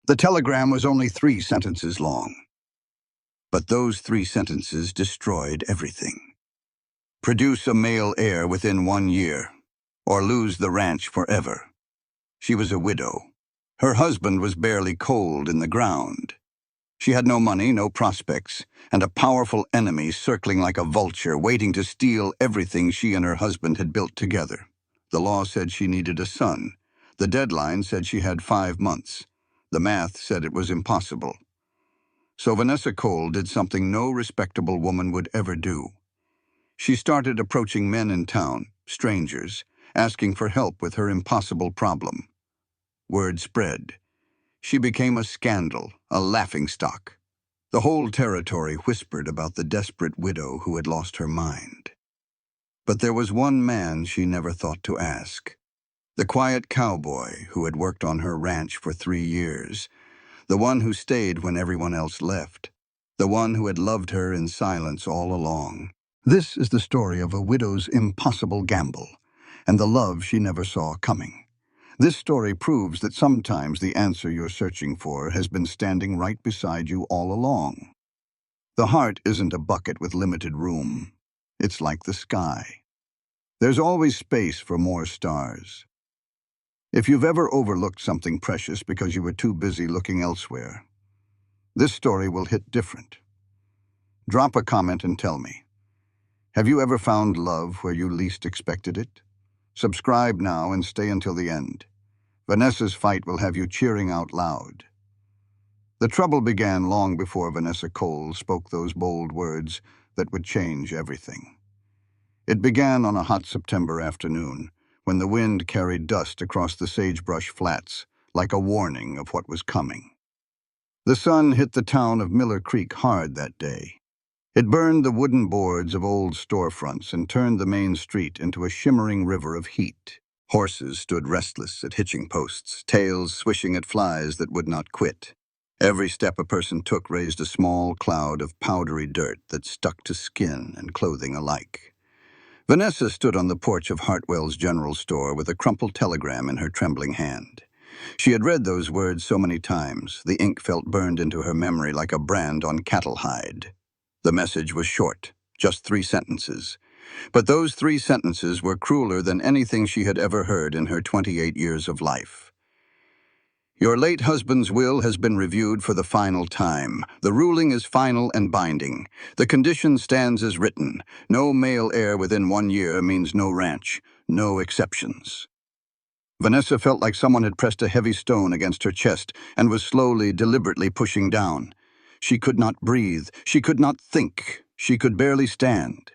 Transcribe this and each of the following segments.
The telegram was only 3 sentences long, but those 3 sentences destroyed everything. Produce a male heir within 1 year, or lose the ranch forever. She was a widow. Her husband was barely cold in the ground. She had no money, no prospects, and a powerful enemy circling like a vulture, waiting to steal everything she and her husband had built together. The law said she needed a son. The deadline said she had 5 months. The math said it was impossible. So Vanessa Cole did something no respectable woman would ever do. She started approaching men in town, strangers, asking for help with her impossible problem. Word spread. She became a scandal, a laughingstock. The whole territory whispered about the desperate widow who had lost her mind. But there was one man she never thought to ask. The quiet cowboy who had worked on her ranch for 3 years. The one who stayed when everyone else left. The one who had loved her in silence all along. This is the story of a widow's impossible gamble, and the love she never saw coming. This story proves that sometimes the answer you're searching for has been standing right beside you all along. The heart isn't a bucket with limited room. It's like the sky. There's always space for more stars. If you've ever overlooked something precious because you were too busy looking elsewhere, this story will hit different. Drop a comment and tell me. Have you ever found love where you least expected it? Subscribe now and stay until the end. Vanessa's fight will have you cheering out loud. The trouble began long before Vanessa Cole spoke those bold words that would change everything. It began on a hot September afternoon, when the wind carried dust across the sagebrush flats, like a warning of what was coming. The sun hit the town of Miller Creek hard that day. It burned the wooden boards of old storefronts and turned the main street into a shimmering river of heat. Horses stood restless at hitching posts, tails swishing at flies that would not quit. Every step a person took raised a small cloud of powdery dirt that stuck to skin and clothing alike. Vanessa stood on the porch of Hartwell's General Store with a crumpled telegram in her trembling hand. She had read those words so many times, the ink felt burned into her memory like a brand on cattle hide. The message was short, just 3 sentences. But those 3 sentences were crueler than anything she had ever heard in her 28 years of life. Your late husband's will has been reviewed for the final time. The ruling is final and binding. The condition stands as written. No male heir within 1 year means no ranch, no exceptions. Vanessa felt like someone had pressed a heavy stone against her chest and was slowly, deliberately pushing down. She could not breathe. She could not think. She could barely stand.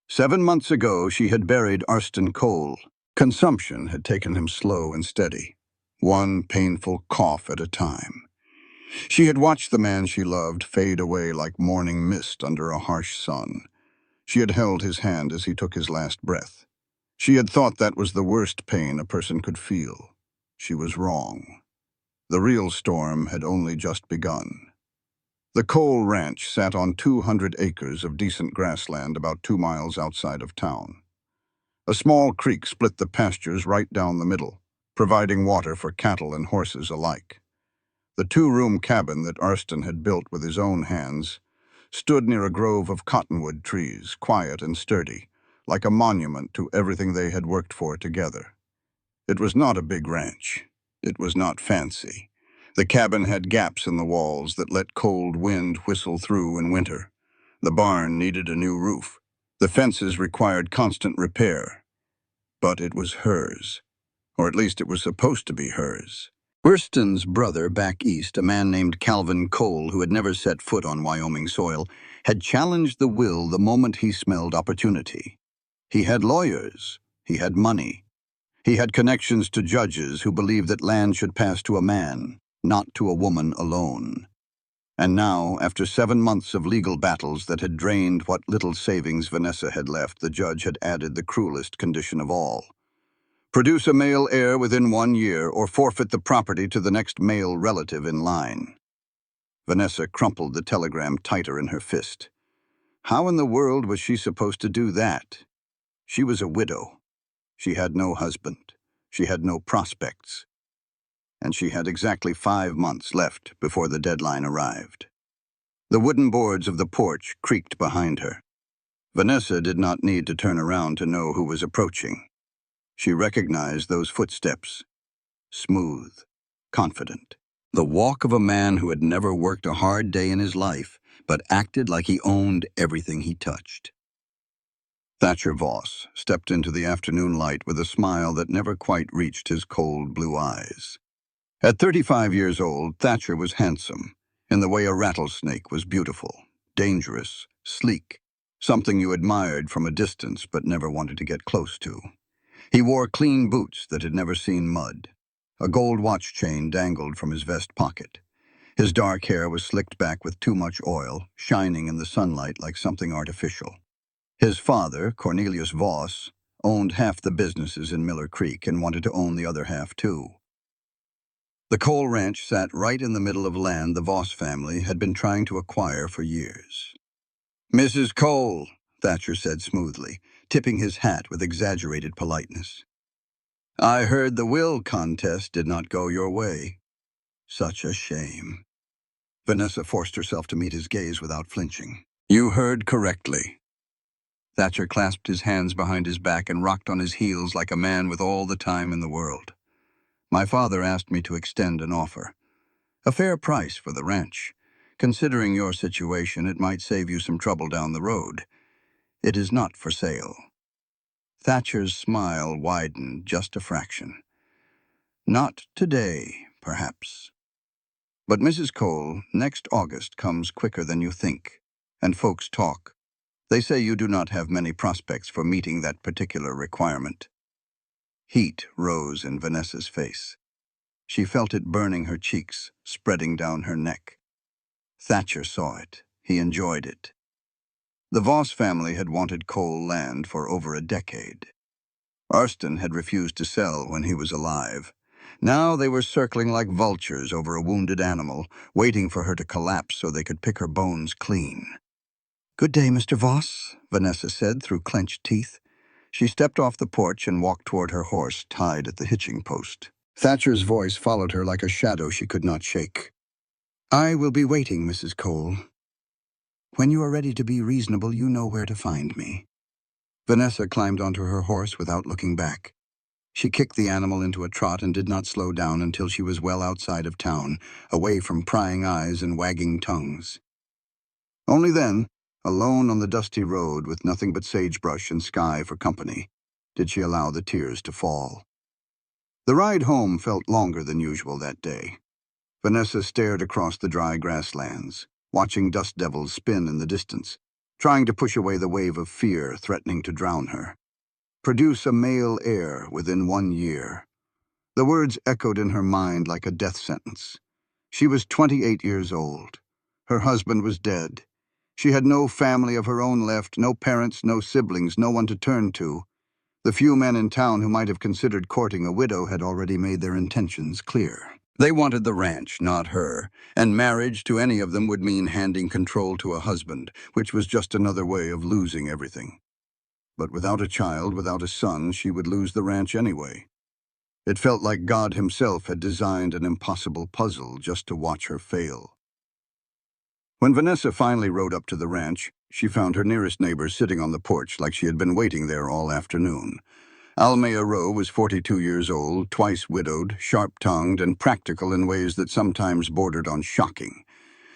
7 months ago, she had buried Arston Cole. Consumption had taken him slow and steady, one painful cough at a time. She had watched the man she loved fade away like morning mist under a harsh sun. She had held his hand as he took his last breath. She had thought that was the worst pain a person could feel. She was wrong. The real storm had only just begun. The Cole Ranch sat on 200 acres of decent grassland about 2 miles outside of town. A small creek split the pastures right down the middle, providing water for cattle and horses alike. The 2-room cabin that Arston had built with his own hands stood near a grove of cottonwood trees, quiet and sturdy, like a monument to everything they had worked for together. It was not a big ranch. It was not fancy. The cabin had gaps in the walls that let cold wind whistle through in winter. The barn needed a new roof. The fences required constant repair. But it was hers. Or at least it was supposed to be hers. Arston's brother back east, a man named Calvin Cole, who had never set foot on Wyoming soil, had challenged the will the moment he smelled opportunity. He had lawyers. He had money. He had connections to judges who believed that land should pass to a man, not to a woman alone. And now, after 7 months of legal battles that had drained what little savings Vanessa had left, the judge had added the cruelest condition of all. Produce a male heir within 1 year or forfeit the property to the next male relative in line. Vanessa crumpled the telegram tighter in her fist. How in the world was she supposed to do that? She was a widow. She had no husband. She had no prospects. and she had exactly 5 months left before the deadline arrived. The wooden boards of the porch creaked behind her. Vanessa did not need to turn around to know who was approaching. She recognized those footsteps, smooth, confident. The walk of a man who had never worked a hard day in his life, but acted like he owned everything he touched. Thatcher Voss stepped into the afternoon light with a smile that never quite reached his cold blue eyes. At 35 years old, Thatcher was handsome, in the way a rattlesnake was beautiful, dangerous, sleek, something you admired from a distance but never wanted to get close to. He wore clean boots that had never seen mud. A gold watch chain dangled from his vest pocket. His dark hair was slicked back with too much oil, shining in the sunlight like something artificial. His father, Cornelius Voss, owned half the businesses in Miller Creek and wanted to own the other half too. The Cole Ranch sat right in the middle of land the Voss family had been trying to acquire for years. "Mrs. Cole," Thatcher said smoothly, tipping his hat with exaggerated politeness. "I heard the will contest did not go your way. Such a shame." Vanessa forced herself to meet his gaze without flinching. "You heard correctly." Thatcher clasped his hands behind his back and rocked on his heels like a man with all the time in the world. "My father asked me to extend an offer. A fair price for the ranch. Considering your situation, it might save you some trouble down the road. It is not for sale." Thatcher's smile widened just a fraction. "Not today, perhaps. But Mrs. Cole, next August comes quicker than you think, and folks talk. They say you do not have many prospects for meeting that particular requirement." Heat rose in Vanessa's face. She felt it burning her cheeks, spreading down her neck. Thatcher saw it. He enjoyed it. The Voss family had wanted Cole land for over a decade. Arston had refused to sell when he was alive. Now they were circling like vultures over a wounded animal, waiting for her to collapse so they could pick her bones clean. "Good day, Mr. Voss," Vanessa said through clenched teeth. She stepped off the porch and walked toward her horse tied at the hitching post. Thatcher's voice followed her like a shadow she could not shake. "I will be waiting, Mrs. Cole. When you are ready to be reasonable, you know where to find me." Vanessa climbed onto her horse without looking back. She kicked the animal into a trot and did not slow down until she was well outside of town, away from prying eyes and wagging tongues. Only then, alone on the dusty road with nothing but sagebrush and sky for company, did she allow the tears to fall. The ride home felt longer than usual that day. Vanessa stared across the dry grasslands, watching dust devils spin in the distance, trying to push away the wave of fear threatening to drown her. Produce a male heir within 1 year. The words echoed in her mind like a death sentence. She was 28 years old. Her husband was dead. She had no family of her own left, no parents, no siblings, no one to turn to. The few men in town who might have considered courting a widow had already made their intentions clear. They wanted the ranch, not her, and marriage to any of them would mean handing control to a husband, which was just another way of losing everything. But without a child, without a son, she would lose the ranch anyway. It felt like God himself had designed an impossible puzzle just to watch her fail. When Vanessa finally rode up to the ranch, she found her nearest neighbor sitting on the porch like she had been waiting there all afternoon. Almea Rowe was 42 years old, twice widowed, sharp-tongued, and practical in ways that sometimes bordered on shocking.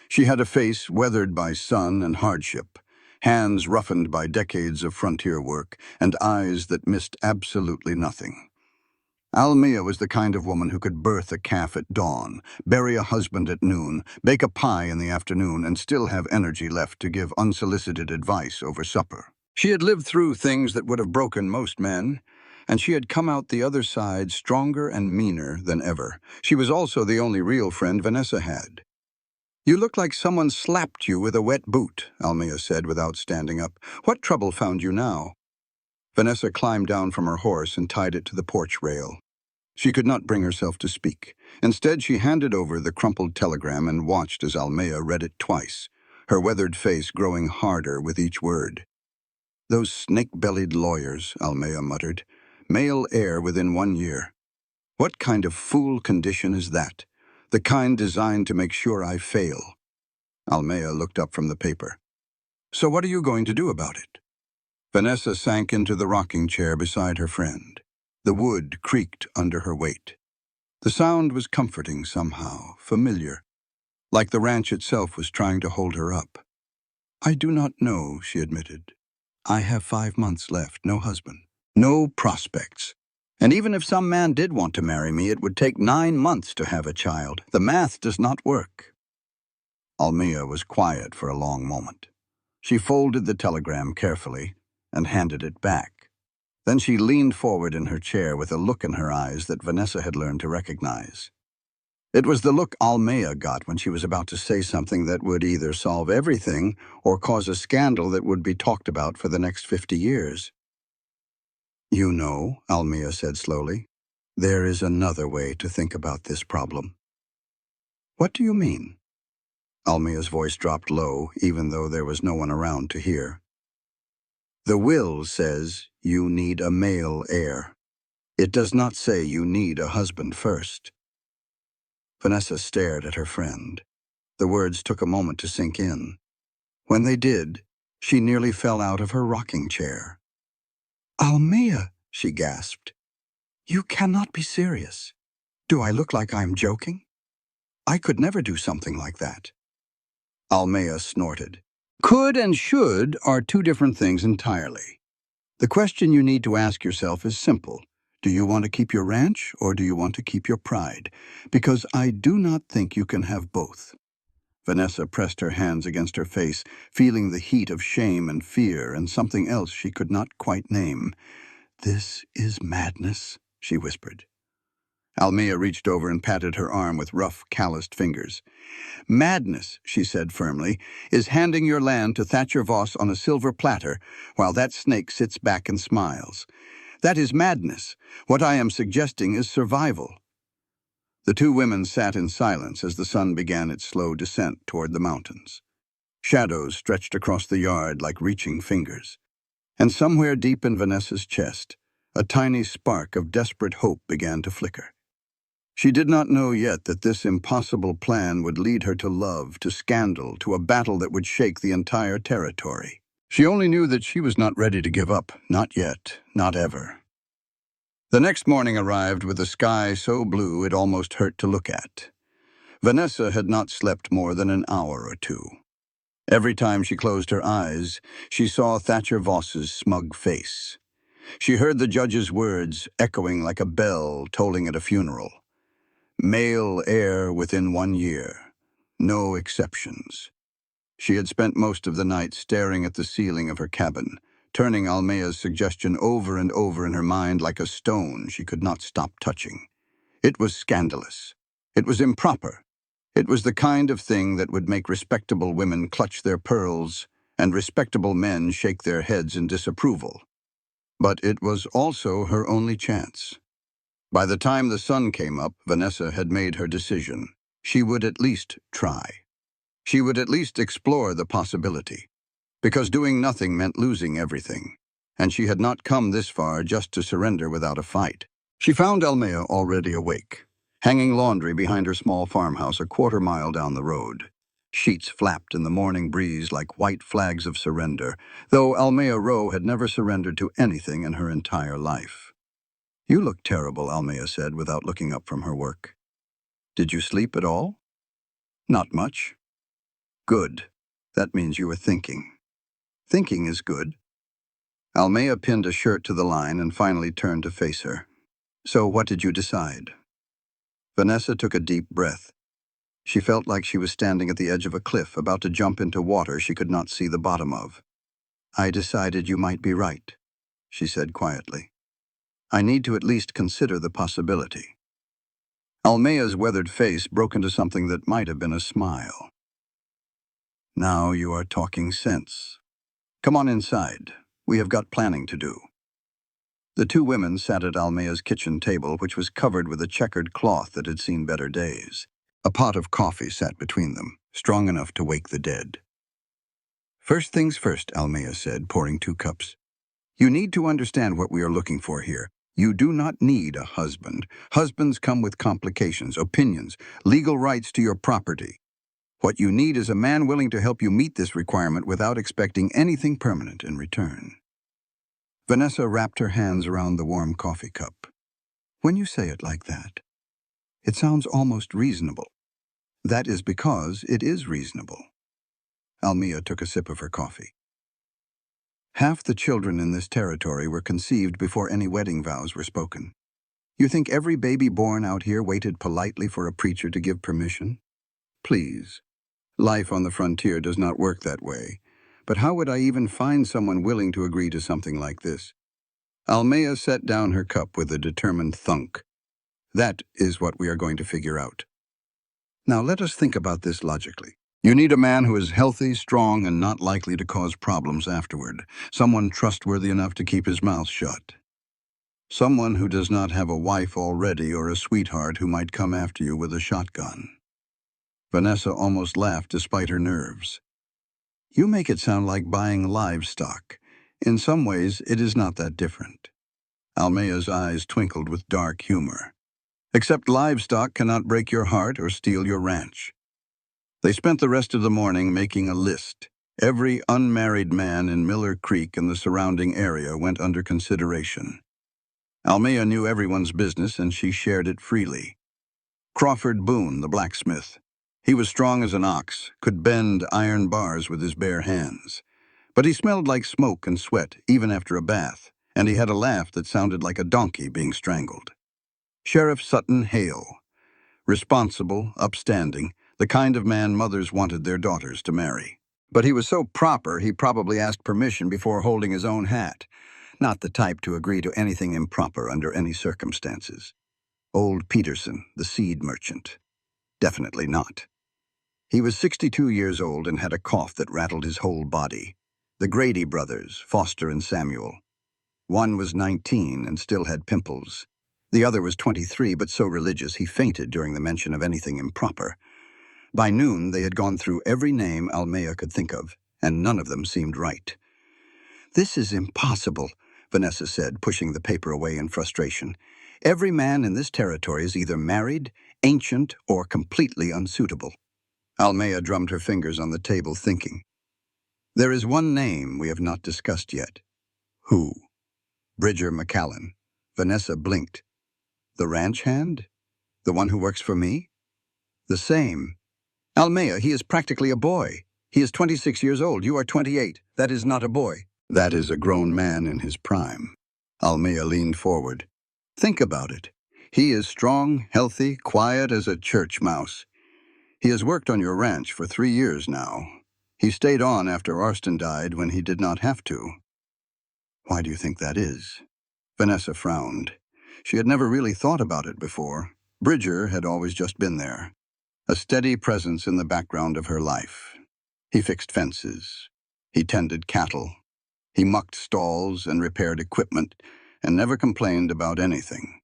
She had a face weathered by sun and hardship, hands roughened by decades of frontier work, and eyes that missed absolutely nothing. Almea was the kind of woman who could birth a calf at dawn, bury a husband at noon, bake a pie in the afternoon, and still have energy left to give unsolicited advice over supper. She had lived through things that would have broken most men, and she had come out the other side stronger and meaner than ever. She was also the only real friend Vanessa had. "You look like someone slapped you with a wet boot," Almea said without standing up. "What trouble found you now?" Vanessa climbed down from her horse and tied it to the porch rail. She could not bring herself to speak. Instead, she handed over the crumpled telegram and watched as Almea read it twice, her weathered face growing harder with each word. "Those snake-bellied lawyers," Almea muttered. "Male heir within 1 year. What kind of fool condition is that? The kind designed to make sure I fail. Almea looked up from the paper. So what are you going to do about it? Vanessa sank into the rocking chair beside her friend. The wood creaked under her weight. The sound was comforting somehow, familiar, like the ranch itself was trying to hold her up. I do not know, she admitted. I have 5 months left, no husband, no prospects. And even if some man did want to marry me, it would take 9 months to have a child. The math does not work. Almea was quiet for a long moment. She folded the telegram carefully and handed it back. Then she leaned forward in her chair with a look in her eyes that Vanessa had learned to recognize. It was the look Almea got when she was about to say something that would either solve everything or cause a scandal that would be talked about for the next 50 years. You know, Almea said slowly, there is another way to think about this problem. What do you mean? Almea's voice dropped low, even though there was no one around to hear. The will says you need a male heir. It does not say you need a husband first. Vanessa stared at her friend. The words took a moment to sink in. When they did, she nearly fell out of her rocking chair. Almea, she gasped. You cannot be serious. Do I look like I'm joking? I could never do something like that. Almea snorted. Could and should are two different things entirely. The question you need to ask yourself is simple. Do you want to keep your ranch or do you want to keep your pride? Because I do not think you can have both. Vanessa pressed her hands against her face, feeling the heat of shame and fear and something else she could not quite name. This is madness, she whispered. Almea reached over and patted her arm with rough, calloused fingers. Madness, she said firmly, is handing your land to Thatcher Voss on a silver platter while that snake sits back and smiles. That is madness. What I am suggesting is survival. The two women sat in silence as the sun began its slow descent toward the mountains. Shadows stretched across the yard like reaching fingers. And somewhere deep in Vanessa's chest, a tiny spark of desperate hope began to flicker. She did not know yet that this impossible plan would lead her to love, to scandal, to a battle that would shake the entire territory. She only knew that she was not ready to give up, not yet, not ever. The next morning arrived with a sky so blue it almost hurt to look at. Vanessa had not slept more than an hour or two. Every time she closed her eyes, she saw Thatcher Voss's smug face. She heard the judge's words echoing like a bell tolling at a funeral. Male heir within 1 year. No exceptions. She had spent most of the night staring at the ceiling of her cabin, turning Almea's suggestion over and over in her mind like a stone she could not stop touching. It was scandalous. It was improper. It was the kind of thing that would make respectable women clutch their pearls and respectable men shake their heads in disapproval. But it was also her only chance. By the time the sun came up, Vanessa had made her decision. She would at least try. She would at least explore the possibility. Because doing nothing meant losing everything, and she had not come this far just to surrender without a fight. She found Almea already awake, hanging laundry behind her small farmhouse a quarter-mile down the road. Sheets flapped in the morning breeze like white flags of surrender, though Almea Rowe had never surrendered to anything in her entire life. You look terrible, Almea said without looking up from her work. Did you sleep at all? Not much. Good. That means you were thinking. Thinking is good. Almea pinned a shirt to the line and finally turned to face her. So what did you decide? Vanessa took a deep breath. She felt like she was standing at the edge of a cliff, about to jump into water she could not see the bottom of. I decided you might be right, she said quietly. I need to at least consider the possibility. Almea's weathered face broke into something that might have been a smile. Now you are talking sense. Come on inside. We have got planning to do. The two women sat at Almea's kitchen table, which was covered with a checkered cloth that had seen better days. A pot of coffee sat between them, strong enough to wake the dead. First things first, Almea said, pouring 2 cups. You need to understand what we are looking for here. You do not need a husband. Husbands come with complications, opinions, legal rights to your property. What you need is a man willing to help you meet this requirement without expecting anything permanent in return. Vanessa wrapped her hands around the warm coffee cup. When you say it like that, it sounds almost reasonable. That is because it is reasonable. Almia took a sip of her coffee. Half the children in this territory were conceived before any wedding vows were spoken. You think every baby born out here waited politely for a preacher to give permission? Please. Life on the frontier does not work that way. But how would I even find someone willing to agree to something like this? Almea set down her cup with a determined thunk. That is what we are going to figure out. Now let us think about this logically. You need a man who is healthy, strong, and not likely to cause problems afterward. Someone trustworthy enough to keep his mouth shut. Someone who does not have a wife already or a sweetheart who might come after you with a shotgun. Vanessa almost laughed despite her nerves. You make it sound like buying livestock. In some ways, it is not that different. Almea's eyes twinkled with dark humor. Except livestock cannot break your heart or steal your ranch. They spent the rest of the morning making a list. Every unmarried man in Miller Creek and the surrounding area went under consideration. Almea knew everyone's business and she shared it freely. Crawford Boone, the blacksmith. He was strong as an ox, could bend iron bars with his bare hands. But he smelled like smoke and sweat, even after a bath, and he had a laugh that sounded like a donkey being strangled. Sheriff Sutton Hale. Responsible, upstanding, the kind of man mothers wanted their daughters to marry. But he was so proper he probably asked permission before holding his own hat, not the type to agree to anything improper under any circumstances. Old Peterson, the seed merchant. Definitely not. He was 62 years old and had a cough that rattled his whole body. The Grady brothers, Foster and Samuel. One was 19 and still had pimples. The other was 23, but so religious he fainted during the mention of anything improper. By noon, they had gone through every name Almea could think of, and none of them seemed right. This is impossible, Vanessa said, pushing the paper away in frustration. Every man in this territory is either married, ancient, or completely unsuitable. Almea drummed her fingers on the table, thinking. There is one name we have not discussed yet. Who? Bridger McCallan. Vanessa blinked. The ranch hand? The one who works for me? The same. Almea, he is practically a boy. He is 26 years old. You are 28. That is not a boy. That is a grown man in his prime. Almea leaned forward. Think about it. He is strong, healthy, quiet as a church mouse. He has worked on your ranch for 3 years now. He stayed on after Arston died when he did not have to. Why do you think that is? Vanessa frowned. She had never really thought about it before. Bridger had always just been there, a steady presence in the background of her life. He fixed fences. He tended cattle. He mucked stalls and repaired equipment and never complained about anything.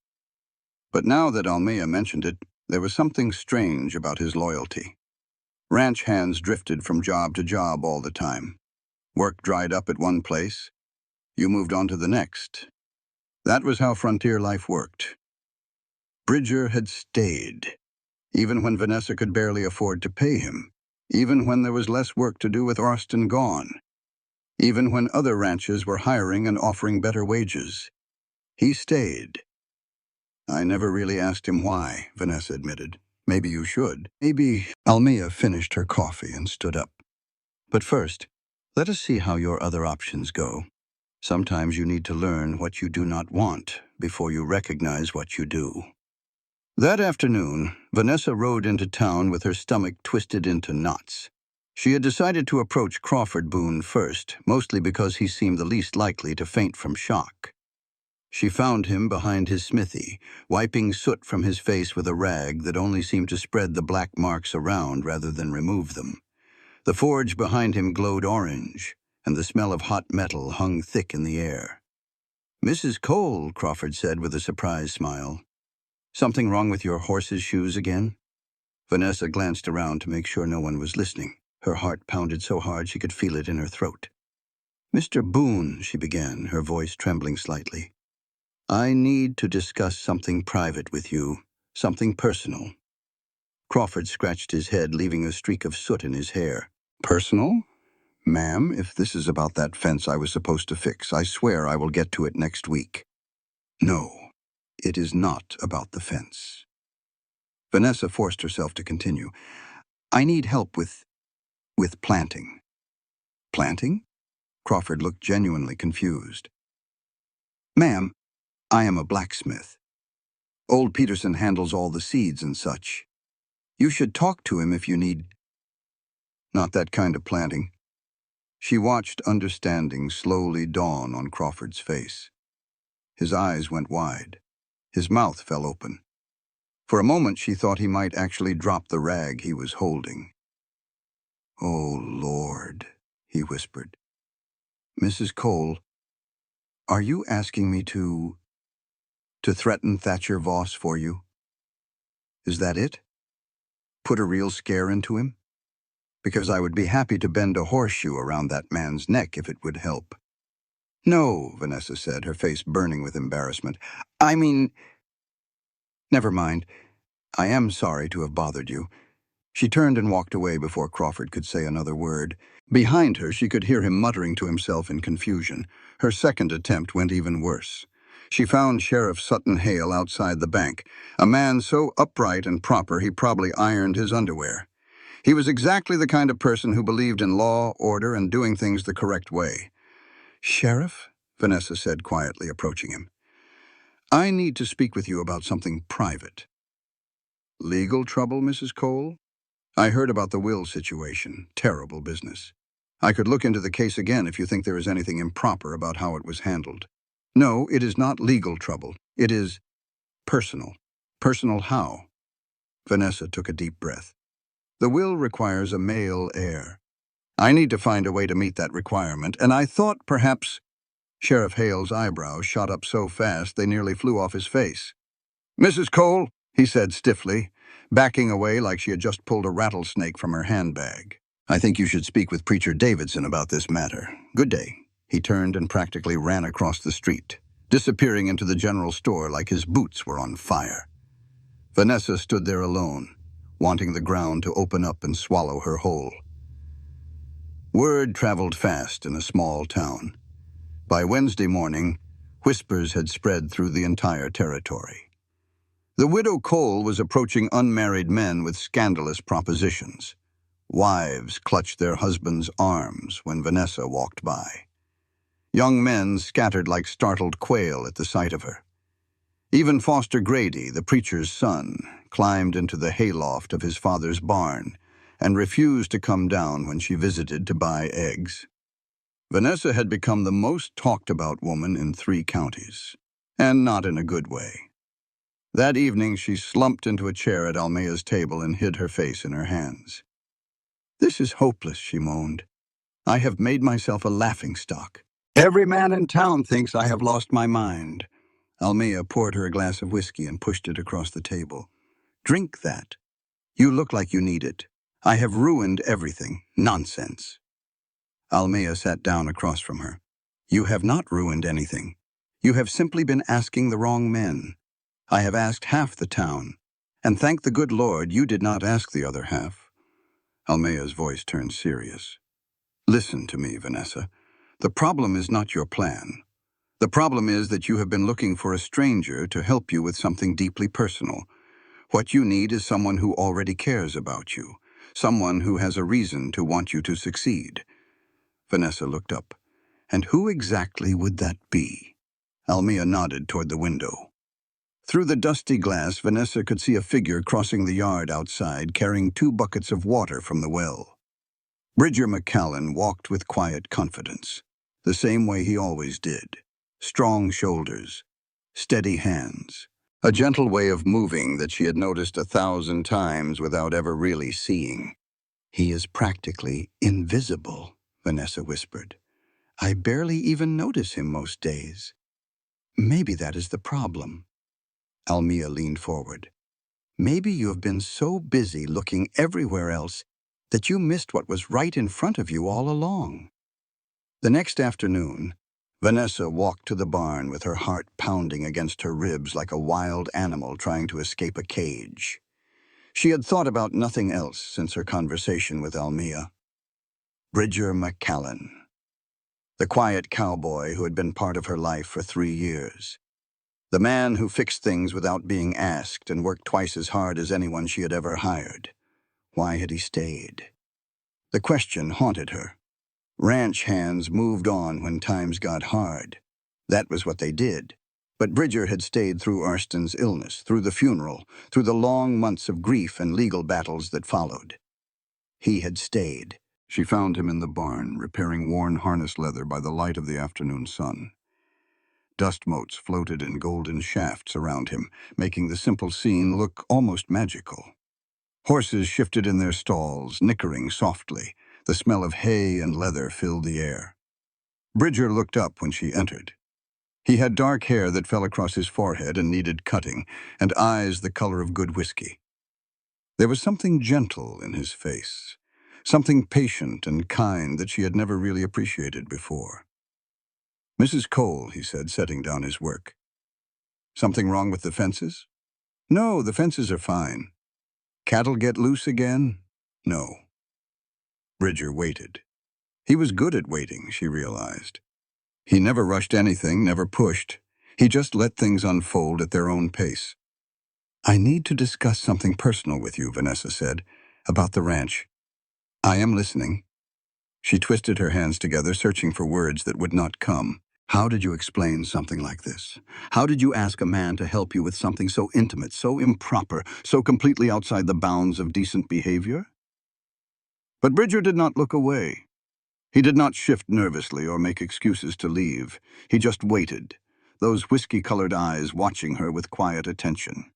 But now that Almea mentioned it, there was something strange about his loyalty. Ranch hands drifted from job to job all the time. Work dried up at one place. You moved on to the next. That was how frontier life worked. Bridger had stayed, even when Vanessa could barely afford to pay him, even when there was less work to do with Arston gone, even when other ranches were hiring and offering better wages. He stayed. I never really asked him why, Vanessa admitted. Maybe you should. Maybe. Almea finished her coffee and stood up. But first, let us see how your other options go. Sometimes you need to learn what you do not want before you recognize what you do. That afternoon, Vanessa rode into town with her stomach twisted into knots. She had decided to approach Crawford Boone first, mostly because he seemed the least likely to faint from shock. She found him behind his smithy, wiping soot from his face with a rag that only seemed to spread the black marks around rather than remove them. The forge behind him glowed orange, and the smell of hot metal hung thick in the air. "Mrs. Cole," Crawford said with a surprised smile. "Something wrong with your horse's shoes again?" Vanessa glanced around to make sure no one was listening. Her heart pounded so hard she could feel it in her throat. "Mr. Boone," she began, her voice trembling slightly. I need to discuss something private with you, something personal. Crawford scratched his head, leaving a streak of soot in his hair. Personal? Ma'am, if this is about that fence I was supposed to fix, I swear I will get to it next week. No, it is not about the fence. Vanessa forced herself to continue. I need help with planting. Planting? Crawford looked genuinely confused. Ma'am, I am a blacksmith. Old Peterson handles all the seeds and such. You should talk to him if you need... Not that kind of planting. She watched understanding slowly dawn on Crawford's face. His eyes went wide. His mouth fell open. For a moment she thought he might actually drop the rag he was holding. Oh, Lord, he whispered. Mrs. Cole, are you asking me to threaten Thatcher Voss for you? Is that it? Put a real scare into him? Because I would be happy to bend a horseshoe around that man's neck if it would help. No, Vanessa said, her face burning with embarrassment. I mean... Never mind. I am sorry to have bothered you. She turned and walked away before Crawford could say another word. Behind her, she could hear him muttering to himself in confusion. Her second attempt went even worse. She found Sheriff Sutton Hale outside the bank, a man so upright and proper he probably ironed his underwear. He was exactly the kind of person who believed in law, order, and doing things the correct way. Sheriff? Vanessa said quietly, approaching him. I need to speak with you about something private. Legal trouble, Mrs. Cole? I heard about the will situation. Terrible business. I could look into the case again if you think there is anything improper about how it was handled. No, it is not legal trouble. It is personal. Personal how? Vanessa took a deep breath. The will requires a male heir. I need to find a way to meet that requirement, and I thought perhaps... Sheriff Hale's eyebrows shot up so fast they nearly flew off his face. Mrs. Cole, he said stiffly, backing away like she had just pulled a rattlesnake from her handbag. I think you should speak with Preacher Davidson about this matter. Good day. He turned and practically ran across the street, disappearing into the general store like his boots were on fire. Vanessa stood there alone, wanting the ground to open up and swallow her whole. Word traveled fast in a small town. By Wednesday morning, whispers had spread through the entire territory. The widow Cole was approaching unmarried men with scandalous propositions. Wives clutched their husbands' arms when Vanessa walked by. Young men scattered like startled quail at the sight of her. Even Foster Grady, the preacher's son, climbed into the hayloft of his father's barn and refused to come down when she visited to buy eggs. Vanessa had become the most talked-about woman in 3 counties, and not in a good way. That evening, she slumped into a chair at Almea's table and hid her face in her hands. This is hopeless, she moaned. I have made myself a laughingstock. Every man in town thinks I have lost my mind. Almea poured her a glass of whiskey and pushed it across the table. Drink that. You look like you need it. I have ruined everything. Nonsense. Almea sat down across from her. You have not ruined anything. You have simply been asking the wrong men. I have asked half the town, and thank the good Lord you did not ask the other half. Almea's voice turned serious. Listen to me, Vanessa. The problem is not your plan. The problem is that you have been looking for a stranger to help you with something deeply personal. What you need is someone who already cares about you, someone who has a reason to want you to succeed. Vanessa looked up. And who exactly would that be? Almea nodded toward the window. Through the dusty glass, Vanessa could see a figure crossing the yard outside, carrying 2 buckets of water from the well. Bridger McCallan walked with quiet confidence, the same way he always did. Strong shoulders, steady hands, a gentle way of moving that she had noticed 1,000 times without ever really seeing. He is practically invisible, Vanessa whispered. I barely even notice him most days. Maybe that is the problem. Almea leaned forward. Maybe you have been so busy looking everywhere else that you missed what was right in front of you all along. The next afternoon, Vanessa walked to the barn with her heart pounding against her ribs like a wild animal trying to escape a cage. She had thought about nothing else since her conversation with Almia. Bridger McCallan, the quiet cowboy who had been part of her life for 3 years. The man who fixed things without being asked and worked twice as hard as anyone she had ever hired. Why had he stayed? The question haunted her. Ranch hands moved on when times got hard. That was what they did. But Bridger had stayed through Arston's illness, through the funeral, through the long months of grief and legal battles that followed. He had stayed. She found him in the barn, repairing worn harness leather by the light of the afternoon sun. Dust motes floated in golden shafts around him, making the simple scene look almost magical. Horses shifted in their stalls, nickering softly. The smell of hay and leather filled the air. Bridger looked up when she entered. He had dark hair that fell across his forehead and needed cutting, and eyes the color of good whiskey. There was something gentle in his face, something patient and kind that she had never really appreciated before. "Mrs. Cole," he said, setting down his work. "Something wrong with the fences?" "No, the fences are fine." "Cattle get loose again?" "No." Bridger waited. He was good at waiting, she realized. He never rushed anything, never pushed. He just let things unfold at their own pace. "I need to discuss something personal with you," Vanessa said, "about the ranch." "I am listening." She twisted her hands together, searching for words that would not come. "How did you explain something like this? How did you ask a man to help you with something so intimate, so improper, so completely outside the bounds of decent behavior?" But Bridger did not look away. He did not shift nervously or make excuses to leave. He just waited, those whiskey-colored eyes watching her with quiet attention.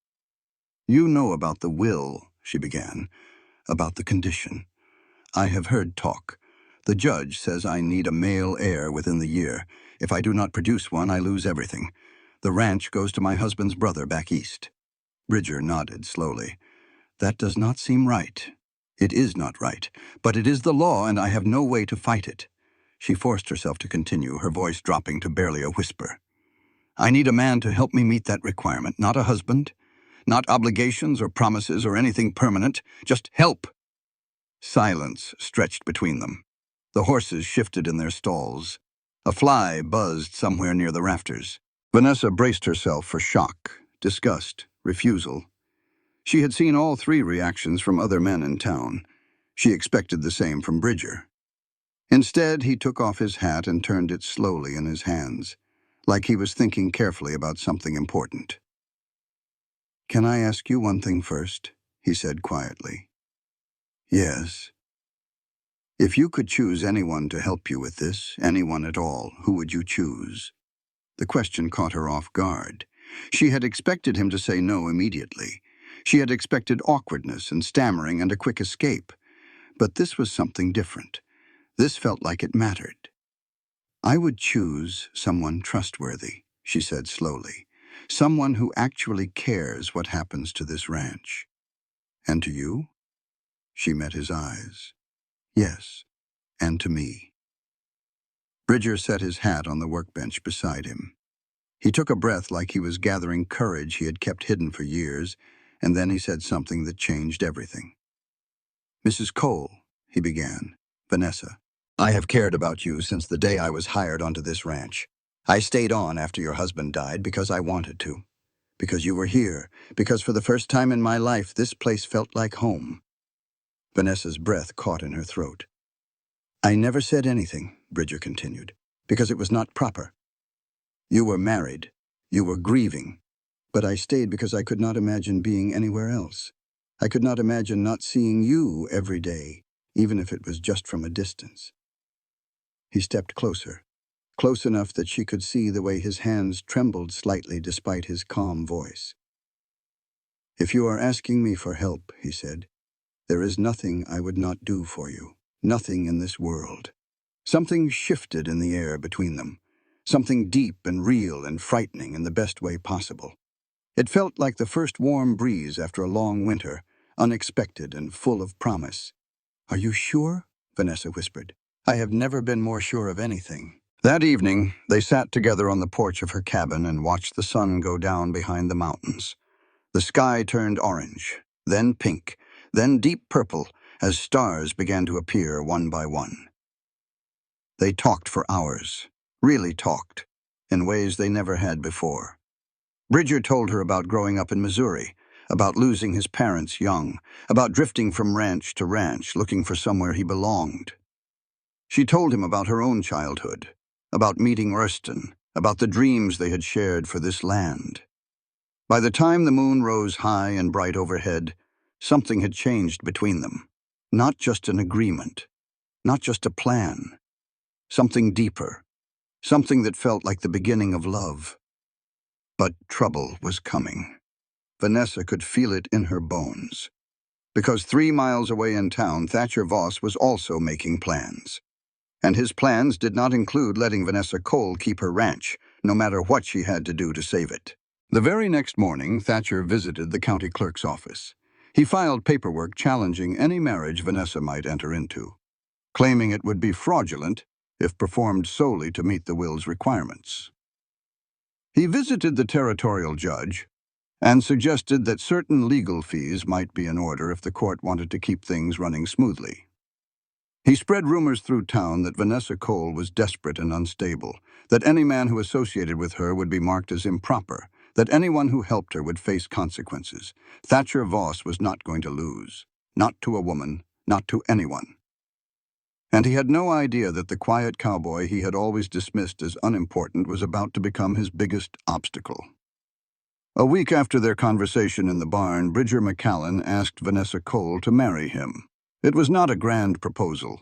"You know about the will," she began, "about the condition. I have heard talk. The judge says I need a male heir within the year. If I do not produce one, I lose everything. The ranch goes to my husband's brother back east." Bridger nodded slowly. "That does not seem right." "It is not right, but it is the law and I have no way to fight it." She forced herself to continue, her voice dropping to barely a whisper. "I need a man to help me meet that requirement, not a husband, not obligations or promises or anything permanent, just help." Silence stretched between them. The horses shifted in their stalls. A fly buzzed somewhere near the rafters. Vanessa braced herself for shock, disgust, refusal. She had seen all 3 reactions from other men in town. She expected the same from Bridger. Instead, he took off his hat and turned it slowly in his hands, like he was thinking carefully about something important. "Can I ask you one thing first?" he said quietly. "Yes." "If you could choose anyone to help you with this, anyone at all, who would you choose?" The question caught her off guard. She had expected him to say no immediately. She had expected awkwardness and stammering and a quick escape. But this was something different. This felt like it mattered. "I would choose someone trustworthy," she said slowly. "Someone who actually cares what happens to this ranch." "And to you?" She met his eyes. "Yes, and to me." Bridger set his hat on the workbench beside him. He took a breath like he was gathering courage he had kept hidden for years, and then he said something that changed everything. "Mrs. Cole," he began, "Vanessa, I have cared about you since the day I was hired onto this ranch. I stayed on after your husband died because I wanted to. Because you were here. Because for the first time in my life, this place felt like home." Vanessa's breath caught in her throat. "I never said anything," Bridger continued, "because it was not proper. You were married. You were grieving. But I stayed because I could not imagine being anywhere else. I could not imagine not seeing you every day, even if it was just from a distance." He stepped closer, close enough that she could see the way his hands trembled slightly despite his calm voice. "If you are asking me for help," he said, "there is nothing I would not do for you. Nothing in this world." Something shifted in the air between them. Something deep and real and frightening in the best way possible. It felt like the first warm breeze after a long winter, unexpected and full of promise. "Are you sure?" Vanessa whispered. "I have never been more sure of anything." That evening, they sat together on the porch of her cabin and watched the sun go down behind the mountains. The sky turned orange, then pink, then deep purple, as stars began to appear one by one. They talked for hours, really talked, in ways they never had before. Bridger told her about growing up in Missouri, about losing his parents young, about drifting from ranch to ranch looking for somewhere he belonged. She told him about her own childhood, about meeting Erston, about the dreams they had shared for this land. By the time the moon rose high and bright overhead, something had changed between them. Not just an agreement, not just a plan, something deeper, something that felt like the beginning of love. But trouble was coming. Vanessa could feel it in her bones. Because 3 miles away in town, Thatcher Voss was also making plans. And his plans did not include letting Vanessa Cole keep her ranch, no matter what she had to do to save it. The very next morning, Thatcher visited the county clerk's office. He filed paperwork challenging any marriage Vanessa might enter into, claiming it would be fraudulent if performed solely to meet the will's requirements. He visited the territorial judge and suggested that certain legal fees might be in order if the court wanted to keep things running smoothly. He spread rumors through town that Vanessa Cole was desperate and unstable, that any man who associated with her would be marked as improper, that anyone who helped her would face consequences. Thatcher Voss was not going to lose. Not to a woman, not to anyone. And he had no idea that the quiet cowboy he had always dismissed as unimportant was about to become his biggest obstacle. A week after their conversation in the barn, Bridger McCallan asked Vanessa Cole to marry him. It was not a grand proposal.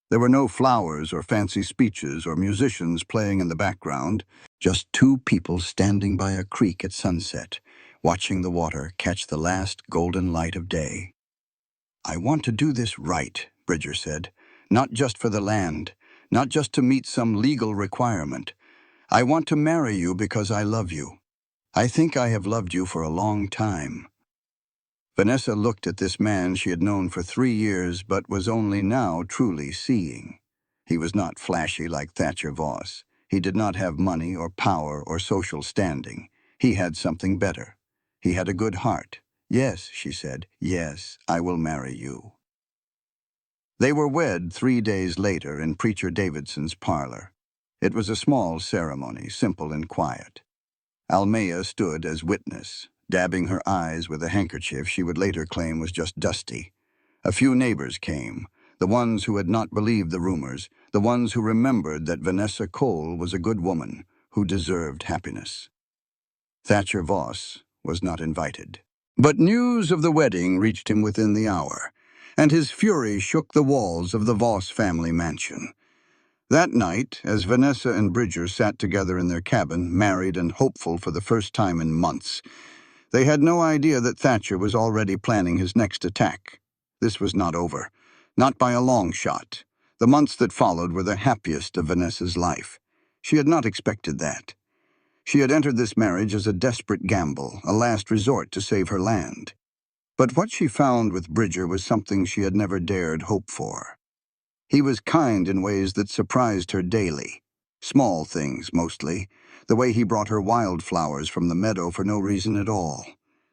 There were no flowers or fancy speeches or musicians playing in the background, just two people standing by a creek at sunset, watching the water catch the last golden light of day. "I want to do this right," Bridger said, "not just for the land, not just to meet some legal requirement. I want to marry you because I love you. I think I have loved you for a long time." Vanessa looked at this man she had known for 3 years but was only now truly seeing. He was not flashy like Thatcher Voss. He did not have money or power or social standing. He had something better. He had a good heart. "Yes," she said, "yes, I will marry you." They were wed 3 days later in Preacher Davidson's parlor. It was a small ceremony, simple and quiet. Almea stood as witness, dabbing her eyes with a handkerchief she would later claim was just dusty. A few neighbors came, the ones who had not believed the rumors, the ones who remembered that Vanessa Cole was a good woman who deserved happiness. Thatcher Voss was not invited. But news of the wedding reached him within the hour, and his fury shook the walls of the Voss family mansion. That night, as Vanessa and Bridger sat together in their cabin, married and hopeful for the first time in months, they had no idea that Thatcher was already planning his next attack. This was not over, not by a long shot. The months that followed were the happiest of Vanessa's life. She had not expected that. She had entered this marriage as a desperate gamble, a last resort to save her land. But what she found with Bridger was something she had never dared hope for. He was kind in ways that surprised her daily. Small things, mostly. The way he brought her wildflowers from the meadow for no reason at all.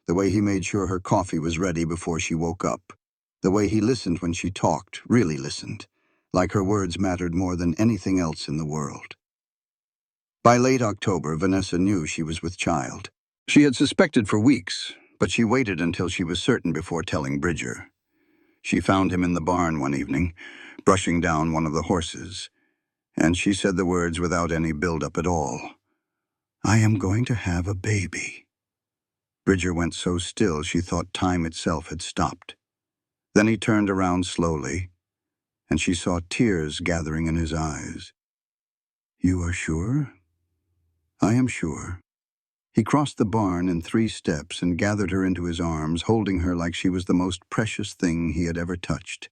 The way he made sure her coffee was ready before she woke up. The way he listened when she talked, really listened, like her words mattered more than anything else in the world. By late October, Vanessa knew she was with child. She had suspected for weeks, but she waited until she was certain before telling Bridger. She found him in the barn one evening, brushing down one of the horses, and she said the words without any build-up at all. "I am going to have a baby." Bridger went so still she thought time itself had stopped. Then he turned around slowly, and she saw tears gathering in his eyes. "You are sure?" "I am sure." He crossed the barn in 3 steps and gathered her into his arms, holding her like she was the most precious thing he had ever touched.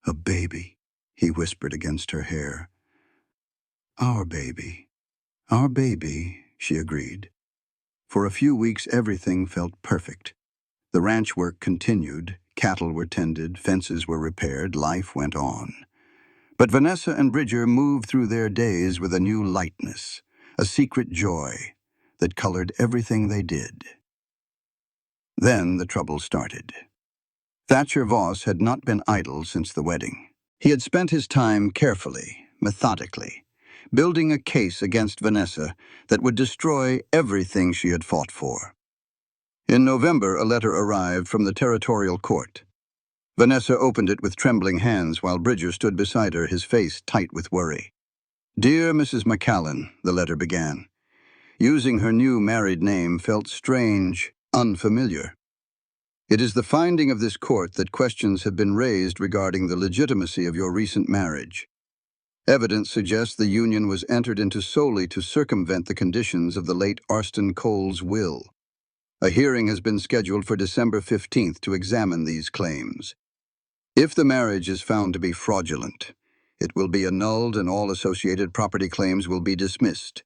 "A baby," he whispered against her hair. "Our baby. Our baby," she agreed. For a few weeks everything felt perfect. The ranch work continued, cattle were tended, fences were repaired, life went on. But Vanessa and Bridger moved through their days with a new lightness, a secret joy that colored everything they did. Then the trouble started. Thatcher Voss had not been idle since the wedding. He had spent his time carefully, methodically, building a case against Vanessa that would destroy everything she had fought for. In November, a letter arrived from the territorial court. Vanessa opened it with trembling hands while Bridger stood beside her, his face tight with worry. "Dear Mrs. McCallan," the letter began. Using her new married name felt strange, unfamiliar. "It is the finding of this court that questions have been raised regarding the legitimacy of your recent marriage. Evidence suggests the union was entered into solely to circumvent the conditions of the late Arston Cole's will. A hearing has been scheduled for December 15th to examine these claims. If the marriage is found to be fraudulent, it will be annulled and all associated property claims will be dismissed."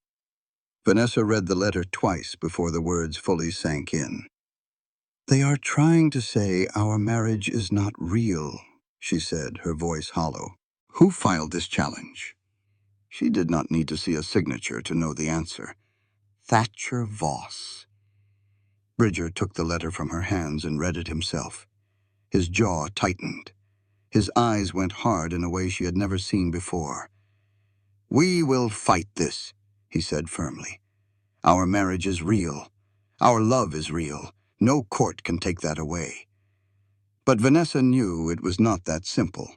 Vanessa read the letter twice before the words fully sank in. "They are trying to say our marriage is not real," she said, her voice hollow. "Who filed this challenge?" She did not need to see a signature to know the answer. Thatcher Voss. Bridger took the letter from her hands and read it himself. His jaw tightened. His eyes went hard in a way she had never seen before. "We will fight this," he said firmly. "Our marriage is real. Our love is real. No court can take that away." But Vanessa knew it was not that simple.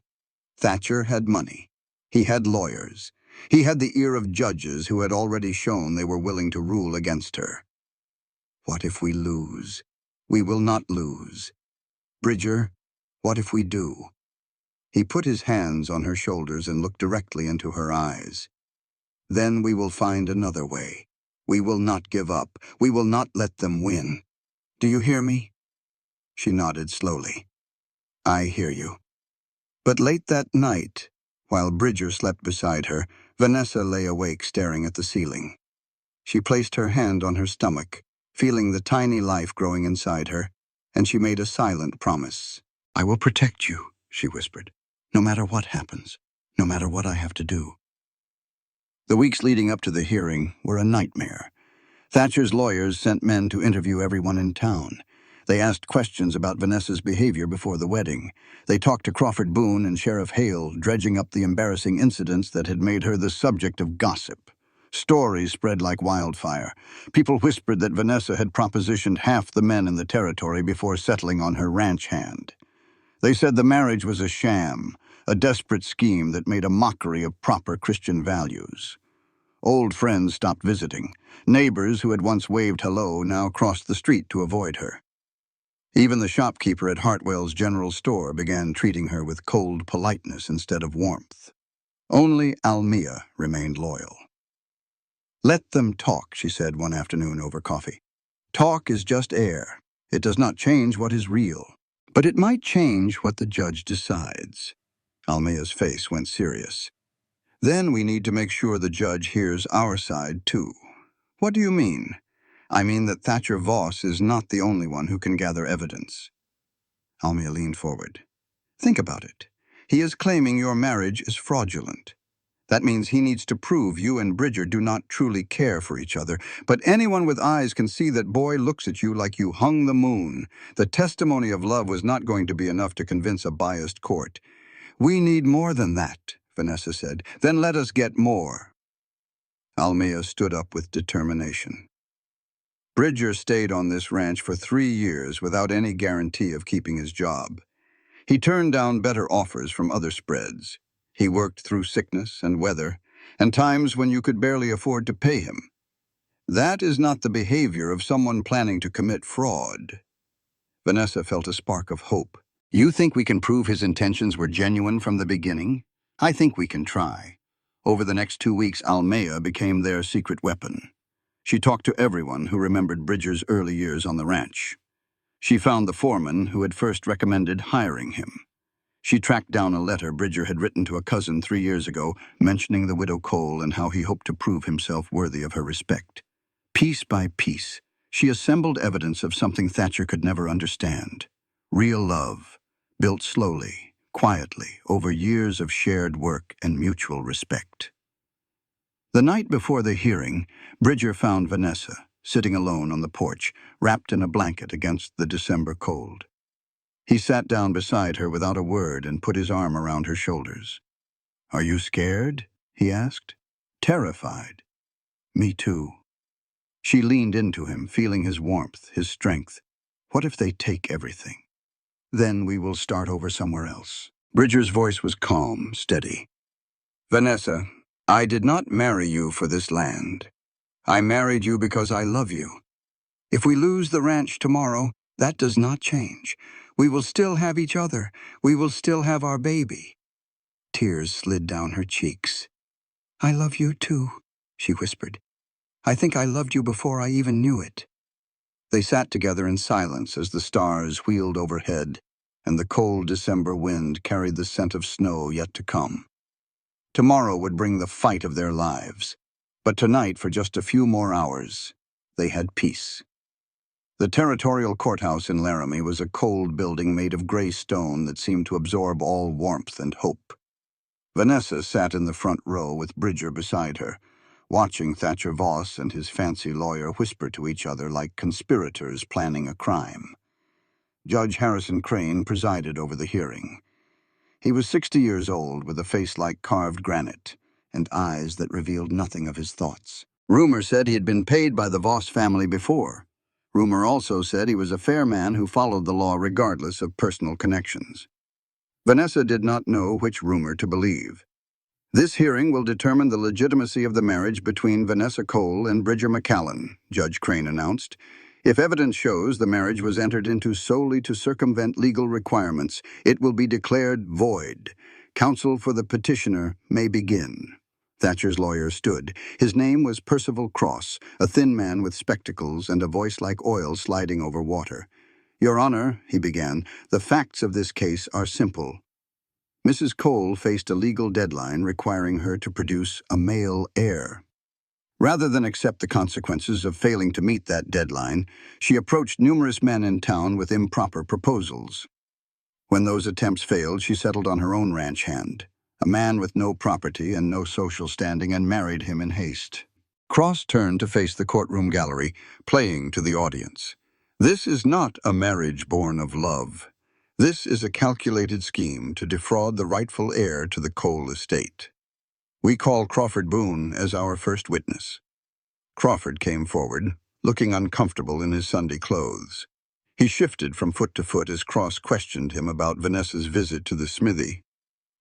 Thatcher had money. He had lawyers. He had the ear of judges who had already shown they were willing to rule against her. "What if we lose?" "We will not lose." "Bridger, what if we do?" He put his hands on her shoulders and looked directly into her eyes. "Then we will find another way. We will not give up. We will not let them win. Do you hear me?" She nodded slowly. "I hear you." But late that night, while Bridger slept beside her, Vanessa lay awake staring at the ceiling. She placed her hand on her stomach, feeling the tiny life growing inside her, and she made a silent promise. "I will protect you," she whispered, "no matter what happens, no matter what I have to do." The weeks leading up to the hearing were a nightmare. Thatcher's lawyers sent men to interview everyone in town. They asked questions about Vanessa's behavior before the wedding. They talked to Crawford Boone and Sheriff Hale, dredging up the embarrassing incidents that had made her the subject of gossip. Stories spread like wildfire. People whispered that Vanessa had propositioned half the men in the territory before settling on her ranch hand. They said the marriage was a sham, a desperate scheme that made a mockery of proper Christian values. Old friends stopped visiting. Neighbors who had once waved hello now crossed the street to avoid her. Even the shopkeeper at Hartwell's general store began treating her with cold politeness instead of warmth. Only Almia remained loyal. "Let them talk," she said one afternoon over coffee. "Talk is just air. It does not change what is real. But it might change what the judge decides." Almia's face went serious. "Then we need to make sure the judge hears our side, too." "What do you mean?" "I mean that Thatcher Voss is not the only one who can gather evidence." Almia leaned forward. "Think about it. He is claiming your marriage is fraudulent. That means he needs to prove you and Bridger do not truly care for each other. But anyone with eyes can see that boy looks at you like you hung the moon. The testimony of love was not going to be enough to convince a biased court. We need more than that," Vanessa said. "Then let us get more." Almia stood up with determination. Bridger stayed on this ranch for 3 years without any guarantee of keeping his job. He turned down better offers from other spreads. He worked through sickness and weather, and times when you could barely afford to pay him. That is not the behavior of someone planning to commit fraud. Vanessa felt a spark of hope. "You think we can prove his intentions were genuine from the beginning? I think we can try." Over the next 2 weeks, Almea became their secret weapon. She talked to everyone who remembered Bridger's early years on the ranch. She found the foreman who had first recommended hiring him. She tracked down a letter Bridger had written to a cousin 3 years ago, mentioning the widow Cole and how he hoped to prove himself worthy of her respect. Piece by piece, she assembled evidence of something Thatcher could never understand. Real love, built slowly, quietly over years of shared work and mutual respect. The night before the hearing, Bridger found Vanessa, sitting alone on the porch, wrapped in a blanket against the December cold. He sat down beside her without a word and put his arm around her shoulders. "Are you scared?" he asked. "Terrified." "Me too." She leaned into him, feeling his warmth, his strength. "What if they take everything? Then we will start over somewhere else." Bridger's voice was calm, steady. "Vanessa, I did not marry you for this land. I married you because I love you. If we lose the ranch tomorrow, that does not change. We will still have each other. We will still have our baby." Tears slid down her cheeks. "I love you too," she whispered. "I think I loved you before I even knew it." They sat together in silence as the stars wheeled overhead and the cold December wind carried the scent of snow yet to come. Tomorrow would bring the fight of their lives, but tonight, for just a few more hours, they had peace. The territorial courthouse in Laramie was a cold building made of gray stone that seemed to absorb all warmth and hope. Vanessa sat in the front row with Bridger beside her, watching Thatcher Voss and his fancy lawyer whisper to each other like conspirators planning a crime. Judge Harrison Crane presided over the hearing. He was 60 years old, with a face like carved granite and eyes that revealed nothing of his thoughts. Rumor said he had been paid by the Voss family before. Rumor also said he was a fair man who followed the law regardless of personal connections. Vanessa did not know which rumor to believe. "This hearing will determine the legitimacy of the marriage between Vanessa Cole and Bridger McCallan," Judge Crane announced. "If evidence shows the marriage was entered into solely to circumvent legal requirements, it will be declared void. Counsel for the petitioner may begin." Thatcher's lawyer stood. His name was Percival Cross, a thin man with spectacles and a voice like oil sliding over water. "Your Honor," he began, "the facts of this case are simple. Mrs. Cole faced a legal deadline requiring her to produce a male heir. Rather than accept the consequences of failing to meet that deadline, she approached numerous men in town with improper proposals. When those attempts failed, she settled on her own ranch hand, a man with no property and no social standing, and married him in haste." Cross turned to face the courtroom gallery, playing to the audience. "This is not a marriage born of love. This is a calculated scheme to defraud the rightful heir to the Cole estate. We call Crawford Boone as our first witness." Crawford came forward, looking uncomfortable in his Sunday clothes. He shifted from foot to foot as Cross questioned him about Vanessa's visit to the smithy.